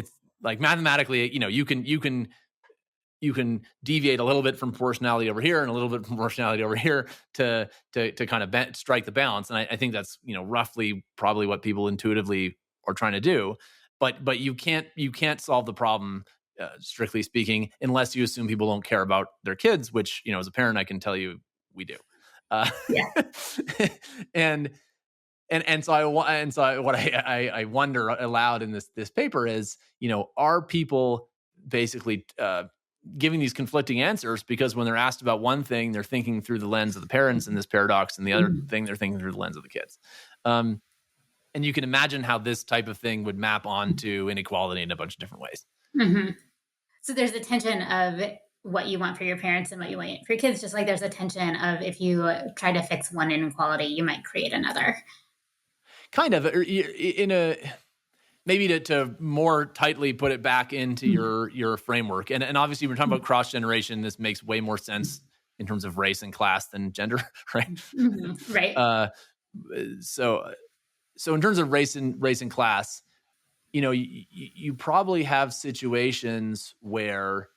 like mathematically, you can deviate a little bit from proportionality over here and a little bit from proportionality over here to kind of strike the balance. And I think that's, roughly probably what people intuitively are trying to do. But you can't solve the problem, strictly speaking, unless you assume people don't care about their kids, which, as a parent, I can tell you we do. And so what I wonder aloud in this paper is, are people basically giving these conflicting answers because when they're asked about one thing, they're thinking through the lens of the parents in this paradox, and the other thing they're thinking through the lens of the kids. And you can imagine how this type of thing would map onto inequality in a bunch of different ways. Mm-hmm. So there's a tension of what you want for your parents and what you want for your kids, just like there's a tension of if you try to fix one inequality, you might create another. Kind of, maybe to more tightly put it back into your framework. And obviously we're talking about cross-generation. This makes way more sense in terms of race and class than gender, right? Mm-hmm. Right. So in terms of race and class, you probably have situations where,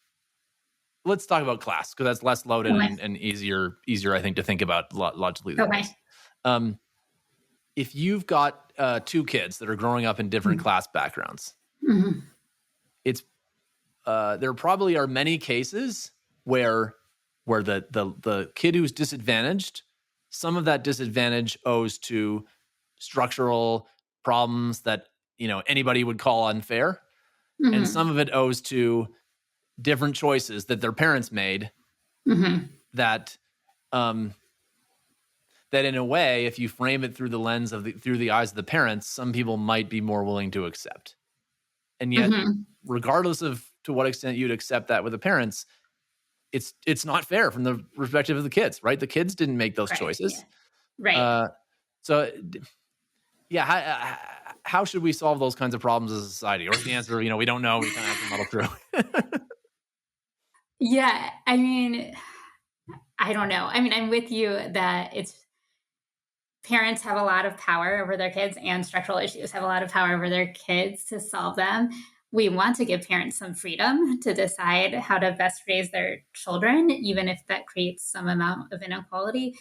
let's talk about class, because that's less loaded and easier, I think, to think about logically. Okay. If you've got 2 kids that are growing up in different class backgrounds, there probably are many cases where the kid who's disadvantaged, some of that disadvantage owes to structural problems that anybody would call unfair, and some of it owes to different choices that their parents made that in a way, if you frame it through the lens of through the eyes of the parents, some people might be more willing to accept. And yet, regardless of to what extent you'd accept that with the parents, it's not fair from the perspective of the kids, right? The kids didn't make those choices. Yeah. Right. How should we solve those kinds of problems as a society? Or is the answer, we don't know, we kind of have to muddle through? Yeah, I mean, I don't know. I mean, I'm with you that parents have a lot of power over their kids, and structural issues have a lot of power over their kids to solve them. We want to give parents some freedom to decide how to best raise their children, even if that creates some amount of inequality.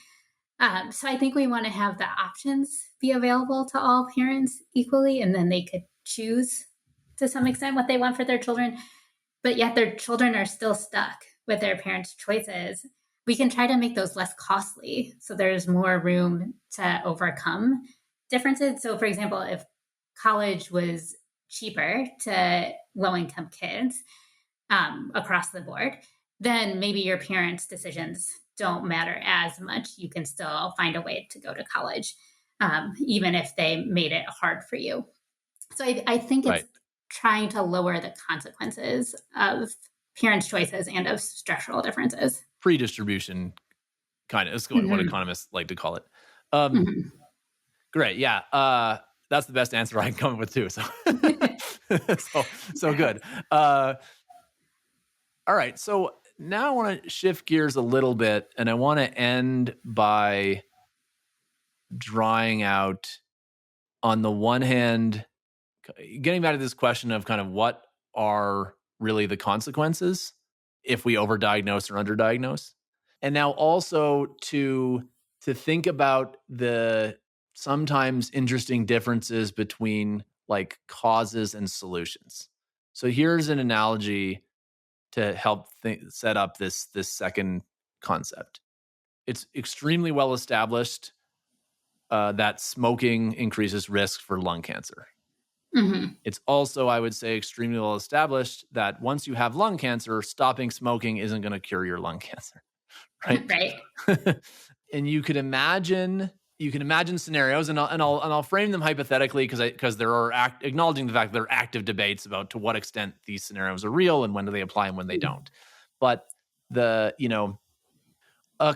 So I think we want to have the options be available to all parents equally, and then they could choose to some extent what they want for their children. But yet their children are still stuck with their parents' choices. We can try to make those less costly, so there's more room to overcome differences. So, for example, if college was cheaper to low-income kids across the board, then maybe your parents' decisions don't matter as much. You can still find a way to go to college, even if they made it hard for you. So I think it's trying to lower the consequences of parents' choices and of structural differences. Pre-distribution, kind of. That's what economists like to call it. Great. Yeah. That's the best answer I can come up with too. So, so good. All right. So now I want to shift gears a little bit, and I want to end by drawing out, on the one hand, getting back to this question of kind of what are really the consequences if we overdiagnose or underdiagnose. And now also to think about the sometimes interesting differences between like causes and solutions. So here's an analogy to help set up this second concept. It's extremely well established that smoking increases risk for lung cancer. It's also, I would say, extremely well established that once you have lung cancer, stopping smoking isn't going to cure your lung cancer, right? Right. And you could imagine you can imagine scenarios, and I'll frame them hypothetically because there are acknowledging the fact that there are active debates about to what extent these scenarios are real and when do they apply and when they don't. But a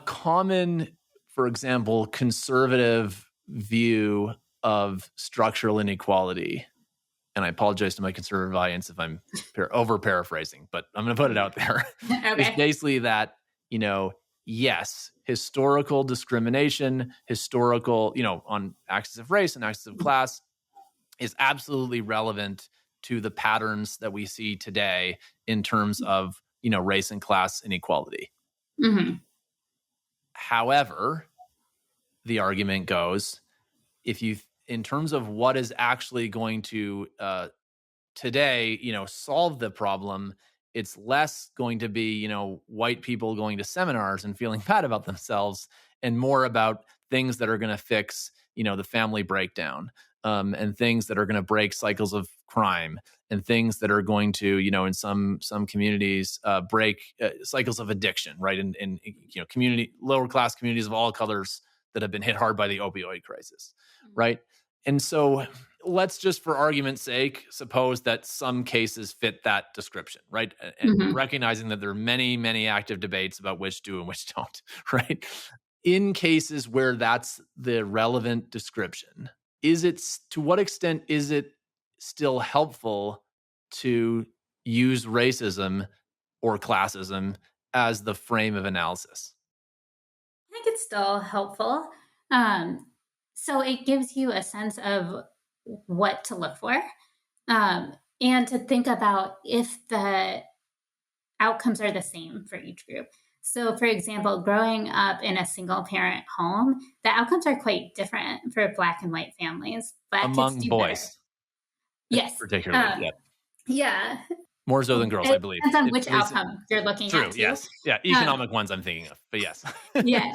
common, for example, conservative view of structural inequality, and I apologize to my conservative audience if I'm over paraphrasing, but I'm going to put it out there. Okay. It's basically that, yes, historical discrimination, on axis of race and axis of class is absolutely relevant to the patterns that we see today in terms of, race and class inequality. Mm-hmm. However, the argument goes, in terms of what is actually going to today, solve the problem, it's less going to be, white people going to seminars and feeling bad about themselves, and more about things that are going to fix, the family breakdown, and things that are going to break cycles of crime, and things that are going to, in some communities, break cycles of addiction, right? In lower class communities of all colors that have been hit hard by the opioid crisis, right? And so let's just, for argument's sake, suppose that some cases fit that description, right? And recognizing that there are many, many active debates about which do and which don't, right? In cases where that's the relevant description, to what extent is it still helpful to use racism or classism as the frame of analysis? I think it's still helpful. So it gives you a sense of what to look for, and to think about if the outcomes are the same for each group. So, for example, growing up in a single parent home, the outcomes are quite different for Black and white families. Black among kids do boys, better. Yes, particularly. Yeah. More so than girls, I believe. Depends on which outcome you're looking true, at. True. Yes. Yeah. Economic ones I'm thinking of, but yes. Yeah.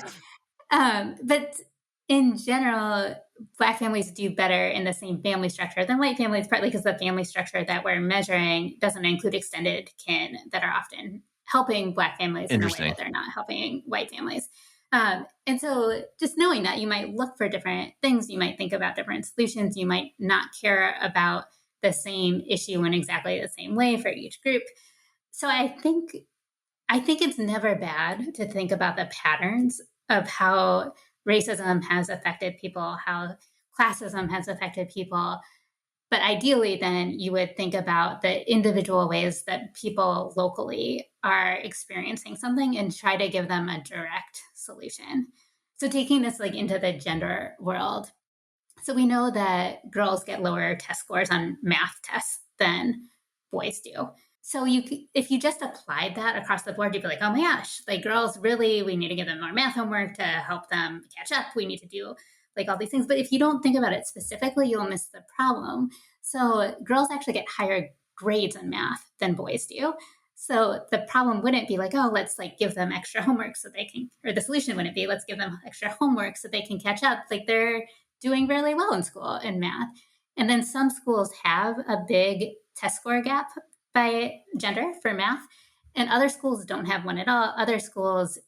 But in general, Black families do better in the same family structure than white families, partly because the family structure that we're measuring doesn't include extended kin that are often helping Black families in a way that they're not helping white families. And so just knowing that, you might look for different things, you might think about different solutions, you might not care about the same issue in exactly the same way for each group. So I think it's never bad to think about the patterns of how racism has affected people, how classism has affected people. But ideally, then you would think about the individual ways that people locally are experiencing something and try to give them a direct solution. So taking this into the gender world. So we know that girls get lower test scores on math tests than boys do. So if you just applied that across the board, you'd be like, oh my gosh, girls really, we need to give them more math homework to help them catch up. We need to do all these things. But if you don't think about it specifically, you'll miss the problem. So girls actually get higher grades in math than boys do. So the problem wouldn't be let's give them extra homework so they can, or the solution wouldn't be, let's give them extra homework so they can catch up. They're doing really well in school in math. And then some schools have a big test score gap by gender for math, and other schools don't have one at all. Other schools,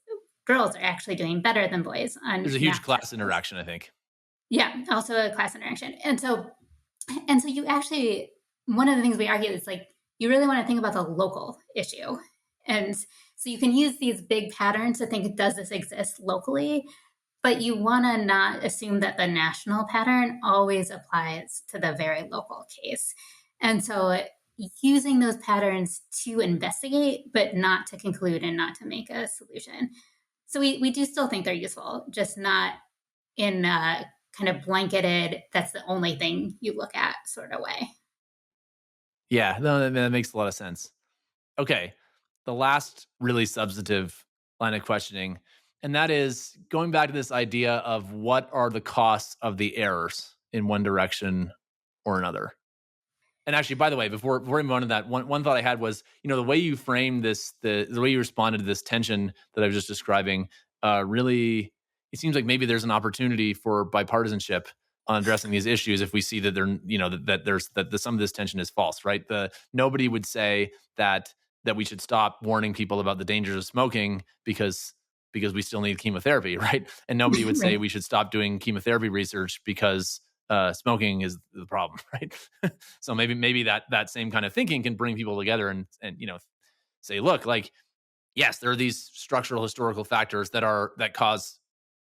girls are actually doing better than boys on There's a huge class interaction, I think. Yeah, also a class interaction. And so you actually, one of the things we argue is you really want to think about the local issue. And so you can use these big patterns to think, does this exist locally? But you want to not assume that the national pattern always applies to the very local case. And so using those patterns to investigate, but not to conclude and not to make a solution. So we do still think they're useful, just not in a kind of blanketed, that's the only thing you look at sort of way. Yeah, no, that makes a lot of sense. Okay, the last really substantive line of questioning, and that is going back to this idea of what are the costs of the errors in one direction or another. And actually, by the way, before we move on to that, one thought I had was, the way you framed this, the way you responded to this tension that I was just describing, really, it seems like maybe there's an opportunity for bipartisanship on addressing these issues if we see that that some of this tension is false, right? Nobody would say that we should stop warning people about the dangers of smoking because because we still need chemotherapy, right? And nobody would say Right. we should stop doing chemotherapy research because smoking is the problem, right? So maybe that same kind of thinking can bring people together and say, look, like, yes, there are these structural historical factors that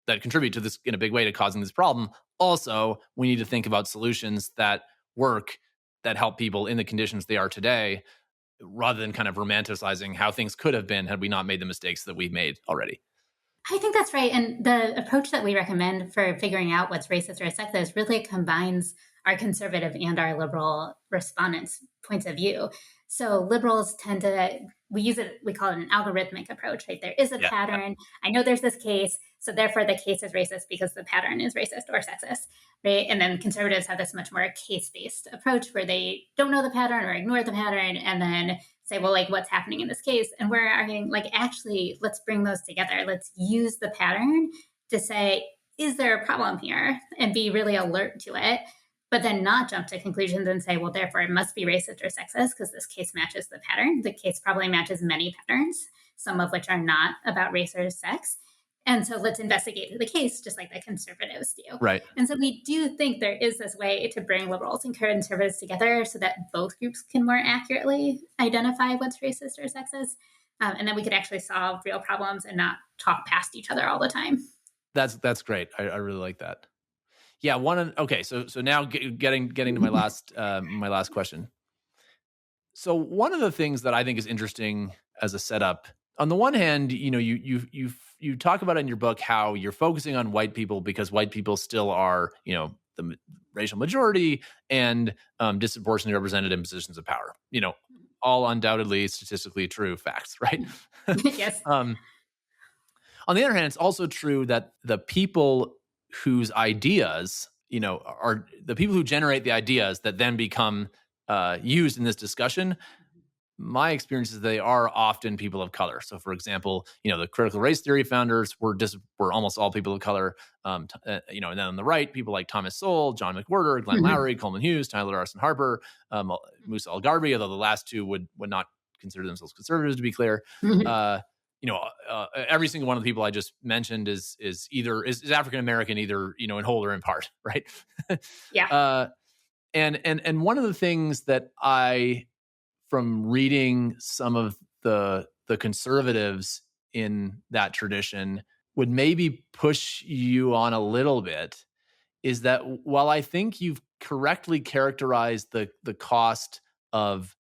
contribute to this in a big way to causing this problem. Also, we need to think about solutions that work, that help people in the conditions they are today, rather than kind of romanticizing how things could have been had we not made the mistakes that we've made already. I think that's right. And the approach that we recommend for figuring out what's racist or sexist really combines our conservative and our liberal respondents' points of view. So liberals we call it an algorithmic approach, right? There is a pattern. I know there's this case, so therefore the case is racist because the pattern is racist or sexist, right? And then conservatives have this much more case-based approach where they don't know the pattern or ignore the pattern and then say, well, like, what's happening in this case? And we're arguing, like, actually, let's bring those together. Let's use the pattern to say, is there a problem here? And be really alert to it, but then not jump to conclusions and say, well, therefore it must be racist or sexist because this case matches the pattern. The case probably matches many patterns, some of which are not about race or sex. And so let's investigate the case just like the conservatives do. Right. And so we do think there is this way to bring liberals and conservatives together so that both groups can more accurately identify what's racist or sexist. And then we could actually solve real problems and not talk past each other all the time. That's great. I really like that. Yeah. So now getting to my last question. So one of the things that I think is interesting as a setup, on the one hand, you talk about in your book how you're focusing on white people because white people still are, the racial majority and disproportionately represented in positions of power. All undoubtedly statistically true facts, right? Yes. On the other hand, it's also true that the people whose ideas, are the people who generate the ideas that then become used in this discusussion. My experience is they are often people of color. So, for example, the critical race theory founders were almost all people of color. And then on the right, people like Thomas Sowell, John McWhorter, Glenn Loury, Coleman Hughes, Tyler Arson Harper, Musa Al-Gharbi, although the last two would not consider themselves conservatives, to be clear. Every single one of the people I just mentioned is African American, either in whole or in part, right? Yeah. And one of the things that from reading some of the conservatives in that tradition would maybe push you on a little bit is that while I think you've correctly characterized the cost of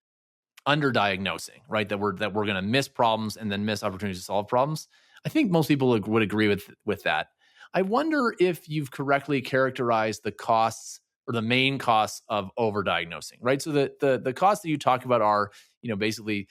underdiagnosing, right? That we're going to miss problems and then miss opportunities to solve problems. I think most people would agree with that. I wonder if you've correctly characterized the costs or the main costs of overdiagnosing, right? So the costs that you talk about are, basically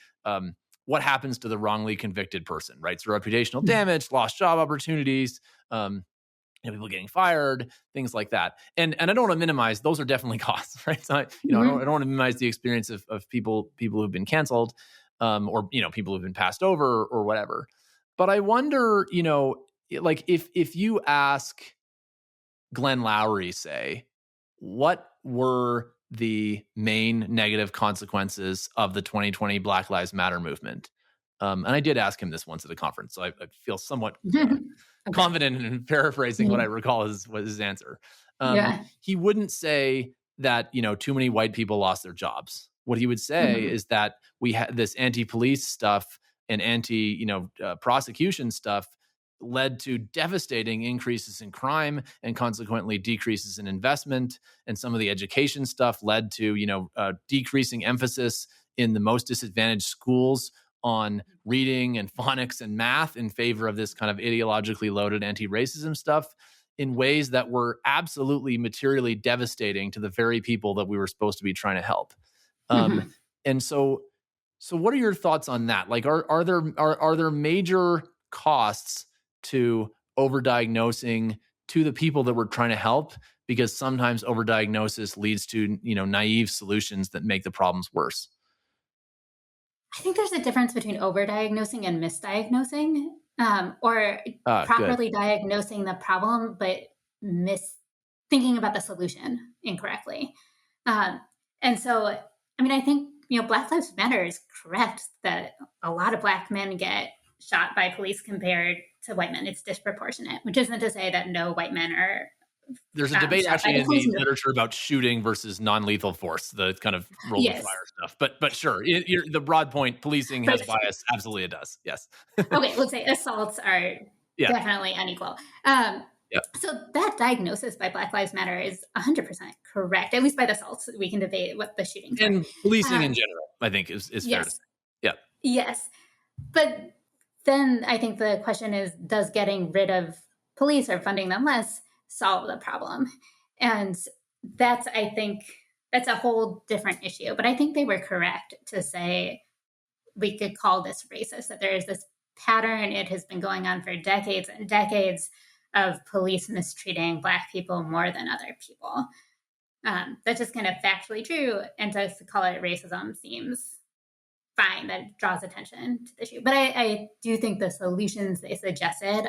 what happens to the wrongly convicted person, right? So reputational damage, lost job opportunities, people getting fired, things like that. And I don't want to minimize; those are definitely costs, right? So I don't want to minimize the experience of people who've been canceled, or people who've been passed over or whatever. But I wonder, like if you ask Glenn Loury, say, what were the main negative consequences of the 2020 Black Lives Matter movement? And I did ask him this once at a conference, so I feel somewhat confident in paraphrasing what I recall was his answer. He wouldn't say that, too many white people lost their jobs. What he would say is that we had this anti-police stuff and prosecution stuff led to devastating increases in crime and consequently decreases in investment. And some of the education stuff led to, decreasing emphasis in the most disadvantaged schools on reading and phonics and math in favor of this kind of ideologically loaded anti-racism stuff in ways that were absolutely materially devastating to the very people that we were supposed to be trying to help. And so what are your thoughts on that? Like, are there major costs to overdiagnosing to the people that we're trying to help? Because sometimes overdiagnosis leads to, naive solutions that make the problems worse. I think there's a difference between overdiagnosing and misdiagnosing, or properly diagnosing the problem, but thinking about the solution incorrectly. And so, I think, Black Lives Matter is correct that a lot of Black men get shot by police compared to white men. It's disproportionate, which isn't to say that no white men are. There's a debate actually in the literature about shooting versus non-lethal force, the kind of role of fire stuff. But sure, the broad point, policing has bias. Absolutely, it does. Yes. Okay, let's say assaults are definitely unequal. So that diagnosis by Black Lives Matter is 100% correct, at least by the assaults. We can debate what the shootings and policing in general, I think, is fair to say. Yeah. Yes. But then I think the question is, does getting rid of police or funding them less solve the problem? And I think that's a whole different issue. But I think they were correct to say we could call this racist, that there is this pattern. It has been going on for decades and decades of police mistreating Black people more than other people. That's just kind of factually true. And to call it racism seems fine. That draws attention to the issue. But I do think the solutions they suggested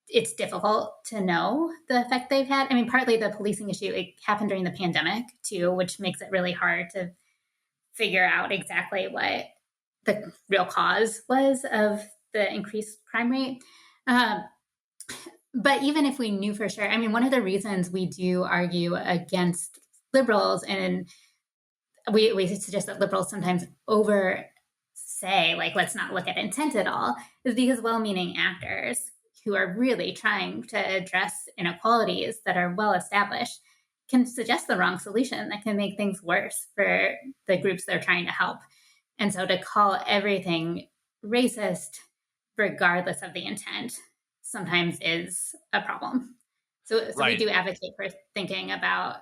it's difficult to know the effect they've had. I mean, partly the policing issue, it happened during the pandemic too, which makes it really hard to figure out exactly what the real cause was of the increased crime rate. But even if we knew for sure, I mean, one of the reasons we do argue against liberals, and we suggest that liberals sometimes say, like, let's not look at intent at all, is because well-meaning actors who are really trying to address inequalities that are well established can suggest the wrong solution that can make things worse for the groups they're trying to help. And so to call everything racist, regardless of the intent, sometimes is a problem. So we do advocate for thinking about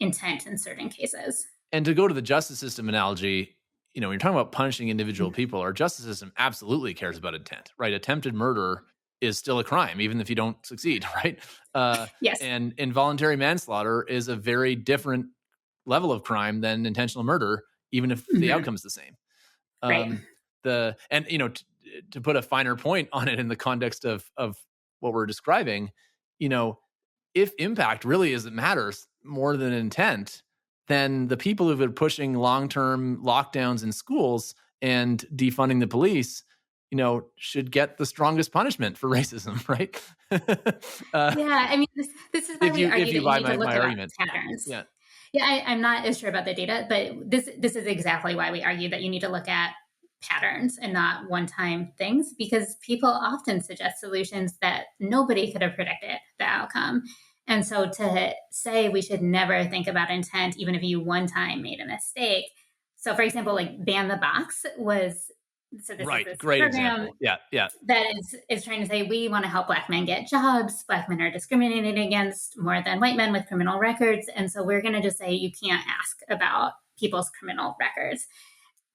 intent in certain cases. And to go to the justice system analogy, when you're talking about punishing individual people, our justice system absolutely cares about intent, right? Attempted murder is still a crime, even if you don't succeed, right? Yes. And involuntary manslaughter is a very different level of crime than intentional murder, even if the outcome is the same. Right. To put a finer point on it in the context of what we're describing, if impact really is it matters more than intent, then the people who've been pushing long-term lockdowns in schools and defunding the police, should get the strongest punishment for racism, right? I mean, this is why we argue that you need to look at patterns. Yeah, I'm not as sure about the data, but this is exactly why we argue that you need to look at patterns and not one-time things, because people often suggest solutions that nobody could have predicted the outcome. And so to say we should never think about intent, even if you one time made a mistake. So for example, like Ban the Box was... So this is this great program example. Yeah. That is trying to say we want to help Black men get jobs. Black men are discriminated against more than white men with criminal records. And so we're going to just say you can't ask about people's criminal records.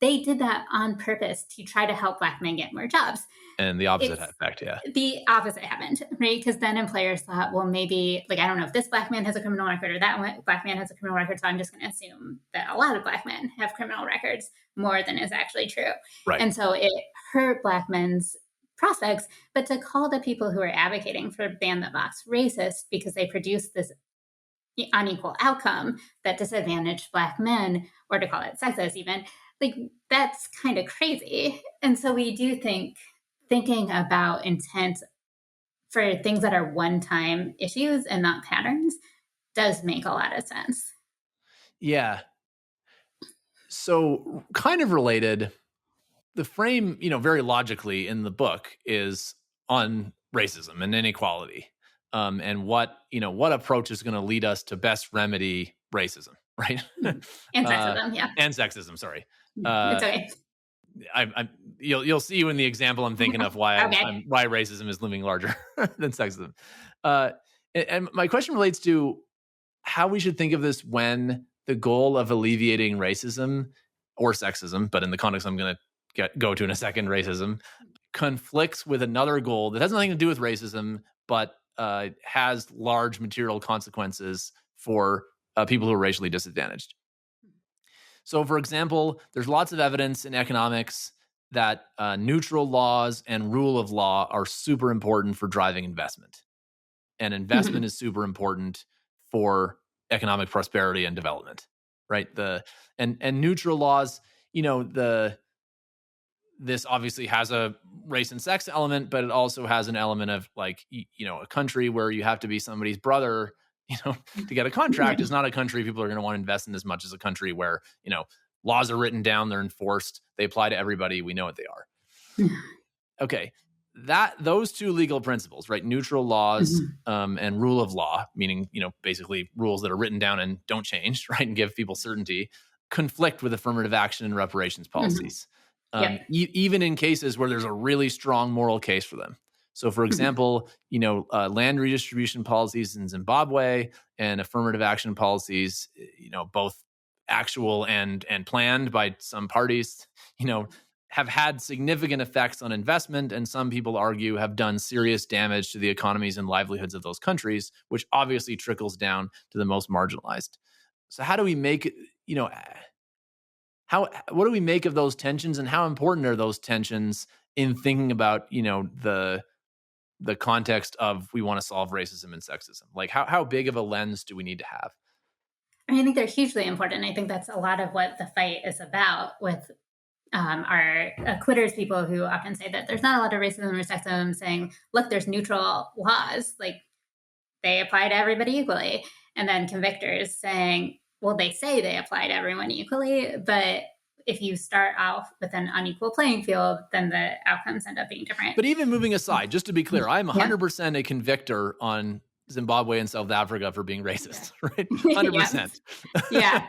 They did that on purpose to try to help Black men get more jobs. And the opposite effect, The opposite happened, right? Because then employers thought, well, maybe, I don't know if this Black man has a criminal record or that Black man has a criminal record, so I'm just going to assume that a lot of Black men have criminal records more than is actually true. Right. And so it hurt Black men's prospects. But to call the people who are advocating for Ban the Box racist because they produce this unequal outcome that disadvantaged Black men, or to call it sexist even, that's kind of crazy. And so we do think thinking about intent for things that are one-time issues and not patterns does make a lot of sense. Yeah. So kind of related, the frame, very logically in the book is on racism and inequality, and what approach is going to lead us to best remedy racism, right? And sexism, And sexism, sorry. It's okay. You'll see in the example I'm thinking of why why racism is looming larger than sexism. And my question relates to how we should think of this when the goal of alleviating racism or sexism, but in the context I'm going to go to in a second, racism, conflicts with another goal that has nothing to do with racism, but has large material consequences for people who are racially disadvantaged. So, for example, there's lots of evidence in economics that neutral laws and rule of law are super important for driving investment. And investment is super important for economic prosperity and development, right? And neutral laws, the this obviously has a race and sex element, but it also has an element of like, a country where you have to be somebody's brother, to get a contract is not a country people are going to want to invest in as much as a country where, laws are written down, they're enforced, they apply to everybody, we know what they are. Okay. Those two legal principles, right? Neutral laws and rule of law, meaning, basically rules that are written down and don't change, right? And give people certainty, conflict with affirmative action and reparations policies. Even in cases where there's a really strong moral case for them. So for example, land redistribution policies in Zimbabwe and affirmative action policies, both actual and planned by some parties, have had significant effects on investment, and some people argue have done serious damage to the economies and livelihoods of those countries, which obviously trickles down to the most marginalized. So how do we make, what do we make of those tensions, and how important are those tensions in thinking about, the context of we want to solve racism and sexism? Like how big of a lens do we need to have? I think they're hugely important. I think that's a lot of what the fight is about with our quitters, people who often say that there's not a lot of racism or sexism, saying, look, there's neutral laws, like they apply to everybody equally. And then convictors saying, well, they say they apply to everyone equally, but if you start off with an unequal playing field, then the outcomes end up being different. But even moving aside, just to be clear, I'm 100% a convictor on Zimbabwe and South Africa for being racist, right? 100%. Yeah.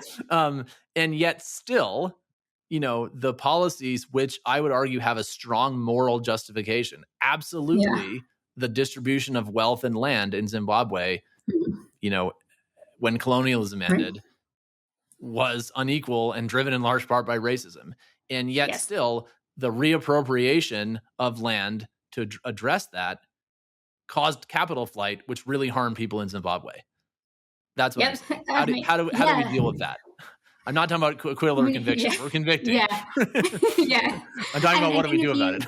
And yet still, the policies, which I would argue have a strong moral justification, absolutely the distribution of wealth and land in Zimbabwe, when colonialism ended, was unequal and driven in large part by racism. And yet still, the reappropriation of land to address that caused capital flight, which really harmed people in Zimbabwe. That's what I'm saying. How do we deal with that? I'm not talking about acquittal or conviction. We're convicting. I'm talking about what do we do about it?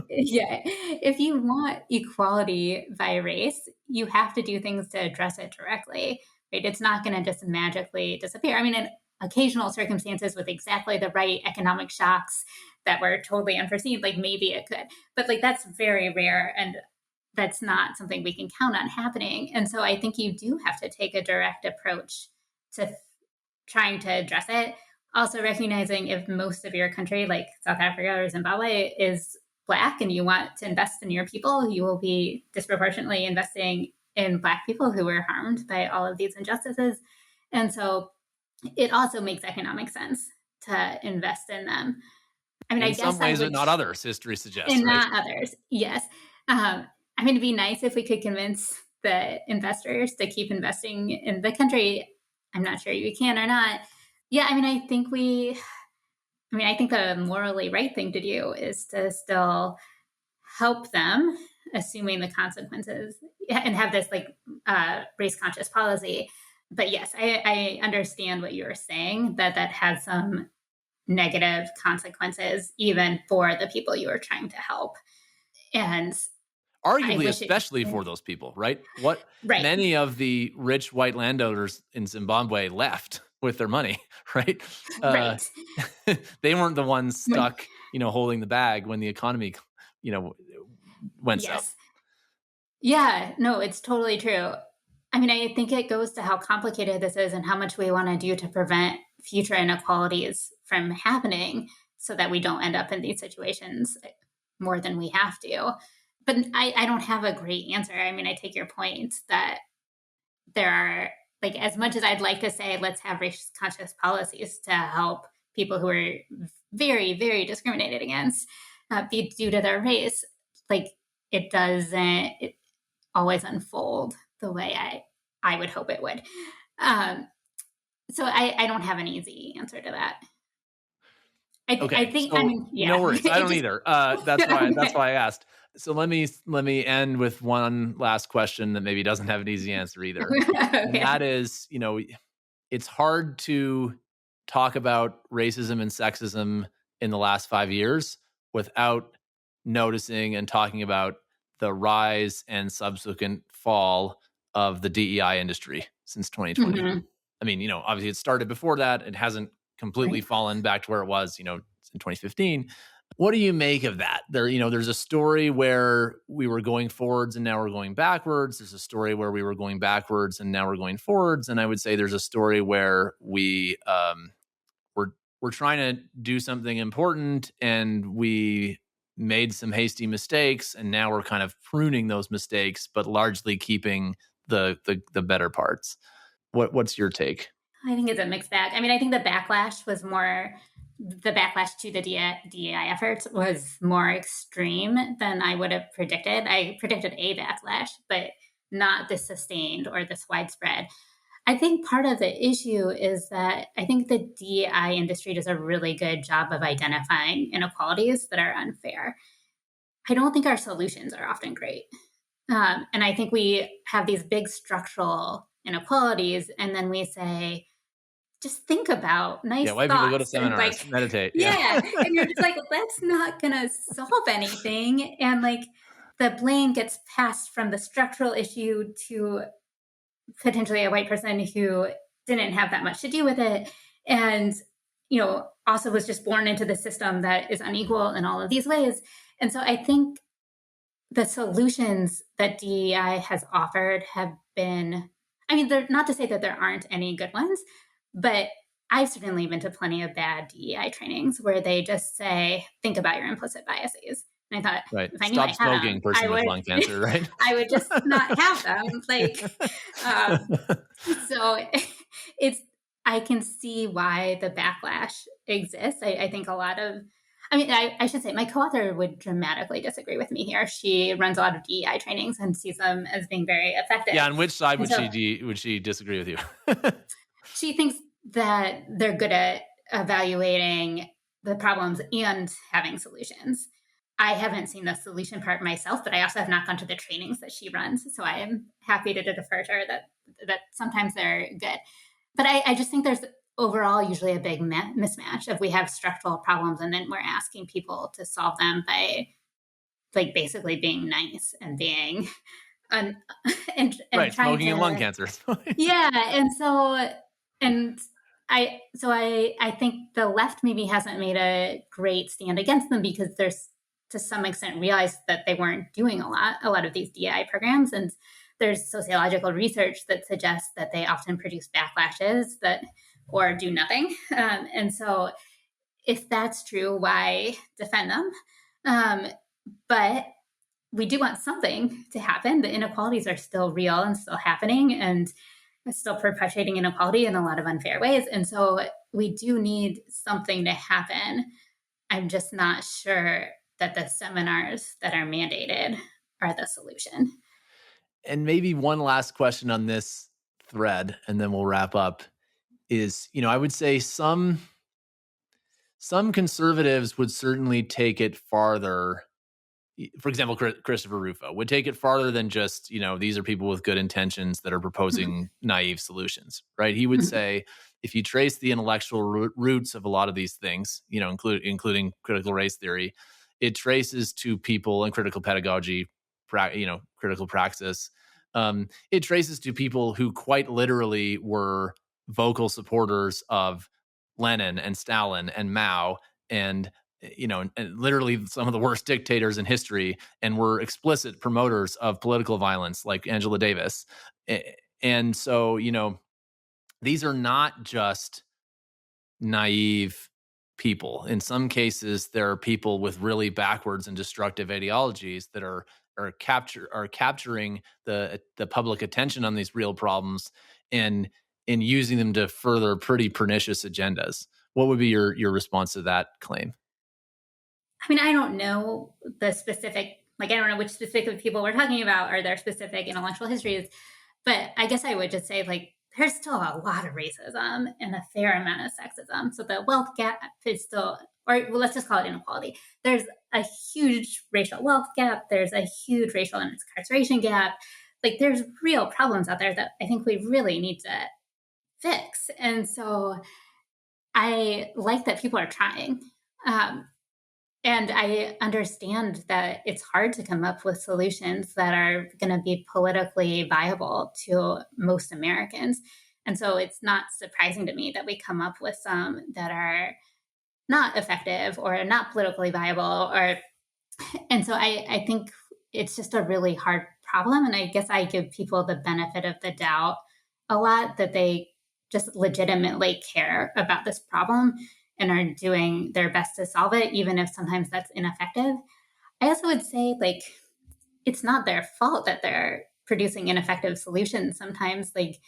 If you want equality by race, you have to do things to address it directly. Right? It's not going to just magically disappear. I mean, in occasional circumstances with exactly the right economic shocks that were totally unforeseen, like maybe it could. But like that's very rare, and that's not something we can count on happening. And so I think you do have to take a direct approach to trying to address it. Also recognizing if most of your country, like South Africa or Zimbabwe, is Black and you want to invest in your people, you will be disproportionately investing in Black people who were harmed by all of these injustices. And so it also makes economic sense to invest in them. I mean, I guess in some ways, but not others, history suggests. And not others, yes. I mean, it'd be nice if we could convince the investors to keep investing in the country. I'm not sure you can or not. Yeah, I think the morally right thing to do is to still help them, assuming the consequences, and have this race conscious policy. But yes, I understand what you're saying, that has some negative consequences, even for the people you are trying to help. And arguably, especially for those people, right? Many of the rich white landowners in Zimbabwe left with their money, right? They weren't the ones stuck, holding the bag when the economy, went south. Yeah, no, it's totally true. I mean, I think it goes to how complicated this is and how much we want to do to prevent future inequalities from happening so that we don't end up in these situations more than we have to. But I don't have a great answer. I mean, I take your point that there are, as much as I'd like to say, let's have race conscious policies to help people who are very, very discriminated against be due to their race, it doesn't always unfold the way I would hope it would. So I don't have an easy answer to that. I think, no worries. I don't either. That's why I asked. So let me end with one last question that maybe doesn't have an easy answer either. Okay. And that is, it's hard to talk about racism and sexism in the last 5 years without noticing and talking about the rise and subsequent fall of the DEI industry since 2020. Mm-hmm. I mean, obviously it started before that. It hasn't completely fallen back to where it was, in 2015. What do you make of that? There's a story where we were going forwards and now we're going backwards. There's a story where we were going backwards and now we're going forwards. And I would say there's a story where we're trying to do something important and we made some hasty mistakes, and now we're kind of pruning those mistakes, but largely keeping the better parts. What's your take? I think it's a mixed bag. I mean, I think the backlash to the DEI efforts was more extreme than I would have predicted. I predicted a backlash, but not this sustained or this widespread. I think part of the issue is that I think the DEI industry does a really good job of identifying inequalities that are unfair. I don't think our solutions are often great. And I think we have these big structural inequalities, and then we say, just think about nice why thoughts. People go to seminars, meditate. Yeah. And you're just like, that's not going to solve anything. And like the blame gets passed from the structural issue to potentially a white person who didn't have that much to do with it. And, also was just born into the system that is unequal in all of these ways. And so I think the solutions that DEI has offered have been, they're not to say that there aren't any good ones, but I've certainly been to plenty of bad DEI trainings where they just say, think about your implicit biases. And I thought, right. If I Stop knew smoking, them, person with lung cancer, right? I would just not have them. So I can see why the backlash exists. I think a lot of, I should say my co-author would dramatically disagree with me here. She runs a lot of DEI trainings and sees them as being very effective. Yeah, on which side would she disagree with you? She thinks that they're good at evaluating the problems and having solutions. I haven't seen the solution part myself, but I also have not gone to the trainings that she runs. So I am happy to defer to her that sometimes they're good. But I just think there's overall usually a big mismatch of we have structural problems and then we're asking people to solve them by like basically being nice and being and right, trying smoking and lung cancer. Yeah. I think the left maybe hasn't made a great stand against them because there's to some extent realized that they weren't doing a lot of these DEI programs. And there's sociological research that suggests that they often produce backlashes or do nothing. And so if that's true, why defend them? But we do want something to happen. The inequalities are still real and still happening and still perpetuating inequality in a lot of unfair ways. And so we do need something to happen. I'm just not sure that the seminars that are mandated are the solution. And maybe one last question on this thread, and then we'll wrap up, is, I would say some conservatives would certainly take it farther. For example, Christopher Rufo would take it farther than just, these are people with good intentions that are proposing naive solutions, right? He would say, if you trace the intellectual roots of a lot of these things, including critical race theory, it traces to people in critical pedagogy, critical praxis. It traces to people who quite literally were vocal supporters of Lenin and Stalin and Mao and literally some of the worst dictators in history, and were explicit promoters of political violence like Angela Davis. And so, these are not just naive people. In some cases, there are people with really backwards and destructive ideologies that are capturing the public attention on these real problems and using them to further pretty pernicious agendas. What would be your response to that claim? I don't know the specific, I don't know which specific people we're talking about or their specific intellectual histories, but I guess I would just say there's still a lot of racism and a fair amount of sexism. So the wealth gap is still, let's just call it inequality. There's a huge racial wealth gap. There's a huge racial and incarceration gap. There's real problems out there that I think we really need to fix. And so I like that people are trying. And I understand that it's hard to come up with solutions that are going to be politically viable to most Americans. And so it's not surprising to me that we come up with some that are not effective or not politically viable. And so I think it's just a really hard problem. And I guess I give people the benefit of the doubt a lot, that they just legitimately care about this problem and are doing their best to solve it, even if sometimes that's ineffective. I also would say, like, it's not their fault that they're producing ineffective solutions sometimes. Like,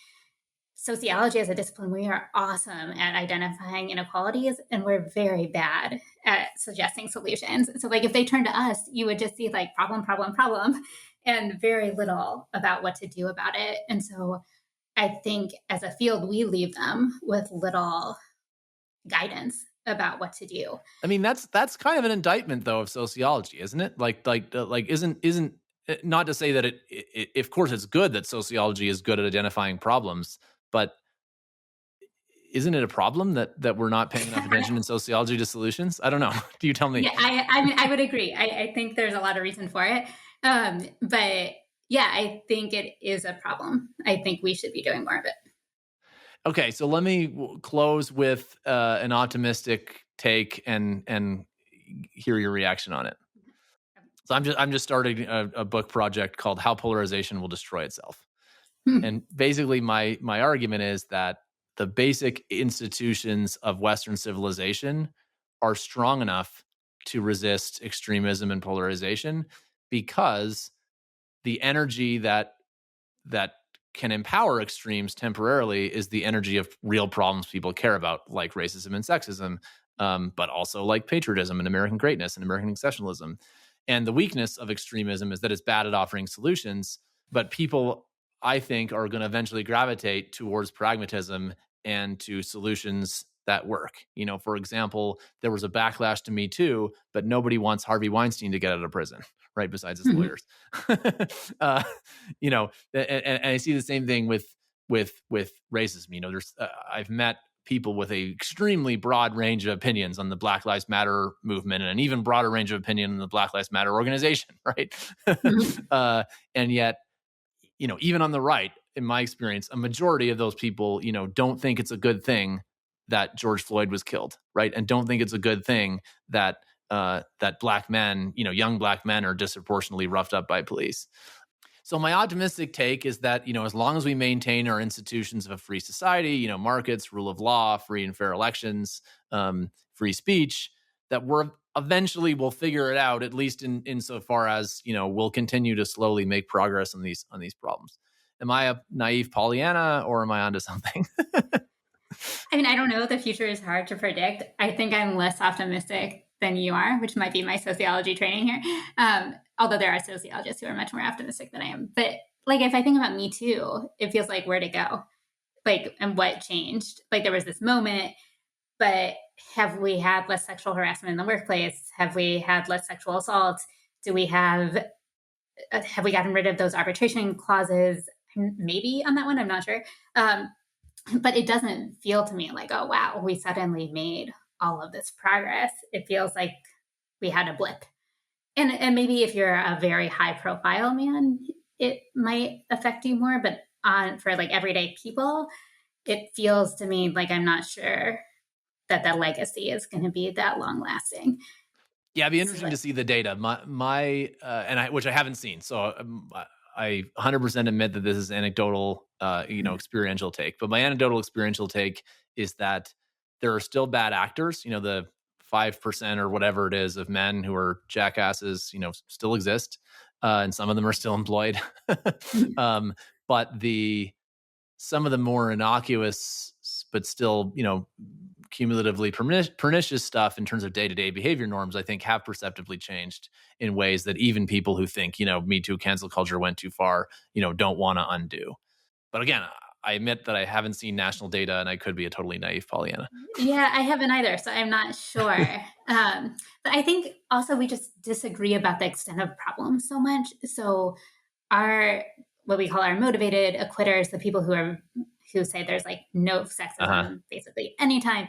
sociology as a discipline, we are awesome at identifying inequalities, and we're very bad at suggesting solutions. So, like, if they turn to us, you would just see like problem, problem, problem, and very little about what to do about it. And so I think as a field, we leave them with little guidance about what to do. I mean, that's kind of an indictment, though, of sociology, isn't it? Isn't not to say that it of course it's good that sociology is good at identifying problems, but isn't it a problem that we're not paying enough attention in sociology to solutions? I don't know. Do you tell me? Yeah, I mean, I would agree. I think there's a lot of reason for it. But yeah, I think it is a problem. I think we should be doing more of it. Okay, so let me close with an optimistic take and hear your reaction on it. So I'm just starting a book project called "How Polarization Will Destroy Itself," and basically my argument is that the basic institutions of Western civilization are strong enough to resist extremism and polarization, because the energy that can empower extremes temporarily is the energy of real problems people care about, like racism and sexism, but also like patriotism and American greatness and American exceptionalism. And the weakness of extremism is that it's bad at offering solutions, but people, I think, are going to eventually gravitate towards pragmatism and to solutions that work. You know, for example, there was a backlash to Me Too, but nobody wants Harvey Weinstein to get out of prison, right? Besides his lawyers. You know, and I see the same thing with racism. You know, there's I've met people with a extremely broad range of opinions on the Black Lives Matter movement, and an even broader range of opinion on the Black Lives Matter organization, right? And yet, you know, even on the right, in my experience, a majority of those people, you know, don't think it's a good thing that George Floyd was killed, right? And don't think it's a good thing that that black men, you know, young black men, are disproportionately roughed up by police. So my optimistic take is that, you know, as long as we maintain our institutions of a free society, you know, markets, rule of law, free and fair elections, free speech, that eventually we'll figure it out, at least insofar as, you know, we'll continue to slowly make progress on these problems. Am I a naive Pollyanna, or am I onto something? I mean, I don't know. The future is hard to predict. I think I'm less optimistic than you are, which might be my sociology training here. Although there are sociologists who are much more optimistic than I am. But like, if I think about Me Too, it feels like, where'd it go? Like, and what changed? Like, there was this moment, but have we had less sexual harassment in the workplace? Have we had less sexual assaults? Have we gotten rid of those arbitration clauses? Maybe on that one, I'm not sure. But it doesn't feel to me like, oh, wow, we suddenly made all of this progress. It feels like we had a blip. And maybe if you're a very high profile man, it might affect you more. But for like everyday people, it feels to me like I'm not sure that the legacy is going to be that long lasting. Yeah, it'd be interesting to see the data. Which I haven't seen. So I 100% admit that this is anecdotal, experiential take. But my anecdotal experiential take is that there are still bad actors. You know, the 5% or whatever it is of men who are jackasses, you know, still exist, and some of them are still employed. But some of the more innocuous, but still, you know, cumulatively pernicious stuff in terms of day-to-day behavior norms, I think, have perceptibly changed in ways that even people who think, you know, Me Too cancel culture went too far, you know, don't want to undo. But again, I admit that I haven't seen national data, and I could be a totally naive Pollyanna. Yeah, I haven't either, so I'm not sure. But I think also we just disagree about the extent of problems so much. So what we call our motivated acquitters, the people who say there's like no sexism basically anytime,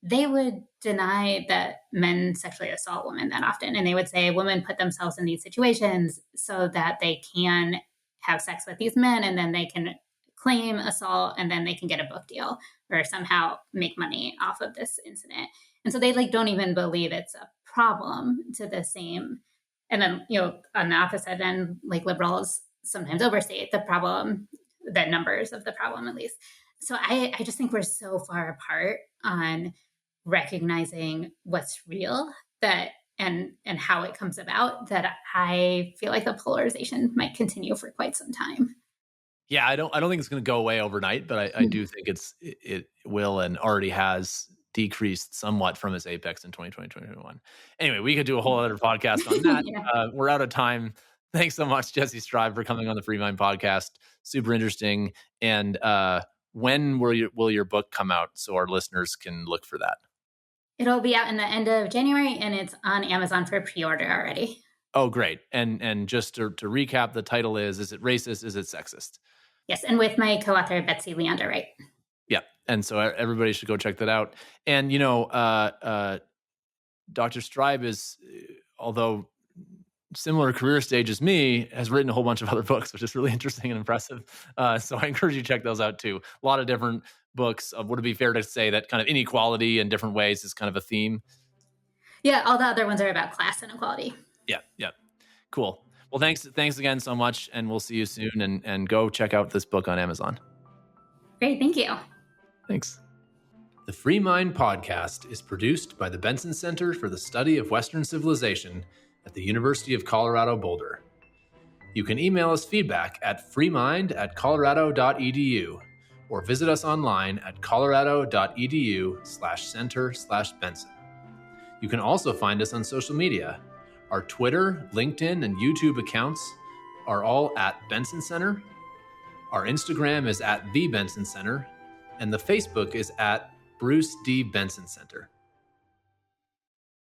they would deny that men sexually assault women that often. And they would say women put themselves in these situations so that they can have sex with these men, and then they can claim assault, and then they can get a book deal or somehow make money off of this incident. And so they like don't even believe it's a problem to the same. And then, on the opposite end, like liberals sometimes overstate the problem, the numbers of the problem at least. So I just think we're so far apart on recognizing what's real and how it comes about that I feel like the polarization might continue for quite some time. Yeah, I don't think it's going to go away overnight, but I do think it will and already has decreased somewhat from its apex in 2020, 2021. Anyway, we could do a whole other podcast on that. Yeah. We're out of time. Thanks so much, Jessi Streib, for coming on the Free Mind podcast. Super interesting. And when will your book come out so our listeners can look for that? It'll be out in the end of January, and it's on Amazon for pre-order already. Oh, great. And just to recap, the title is it racist? Is it sexist? Yes, and with my co-author, Betsy Leondar-Wright. Yeah, and so everybody should go check that out. And, Dr. Streib is, although similar career stage as me, has written a whole bunch of other books, which is really interesting and impressive. So I encourage you to check those out too. A lot of different books. Would it be fair to say that kind of inequality in different ways is kind of a theme? Yeah, all the other ones are about class inequality. Yeah. Cool. Well, thanks again so much, and we'll see you soon, and go check out this book on Amazon. Great, thank you. Thanks. The Free Mind podcast is produced by the Benson Center for the Study of Western Civilization at the University of Colorado Boulder. You can email us feedback at freemind@colorado.edu or visit us online at colorado.edu/center/Benson. You can also find us on social media. Our Twitter, LinkedIn, and YouTube accounts are all at Benson Center. Our Instagram is at The Benson Center, and the Facebook is at Bruce D. Benson Center.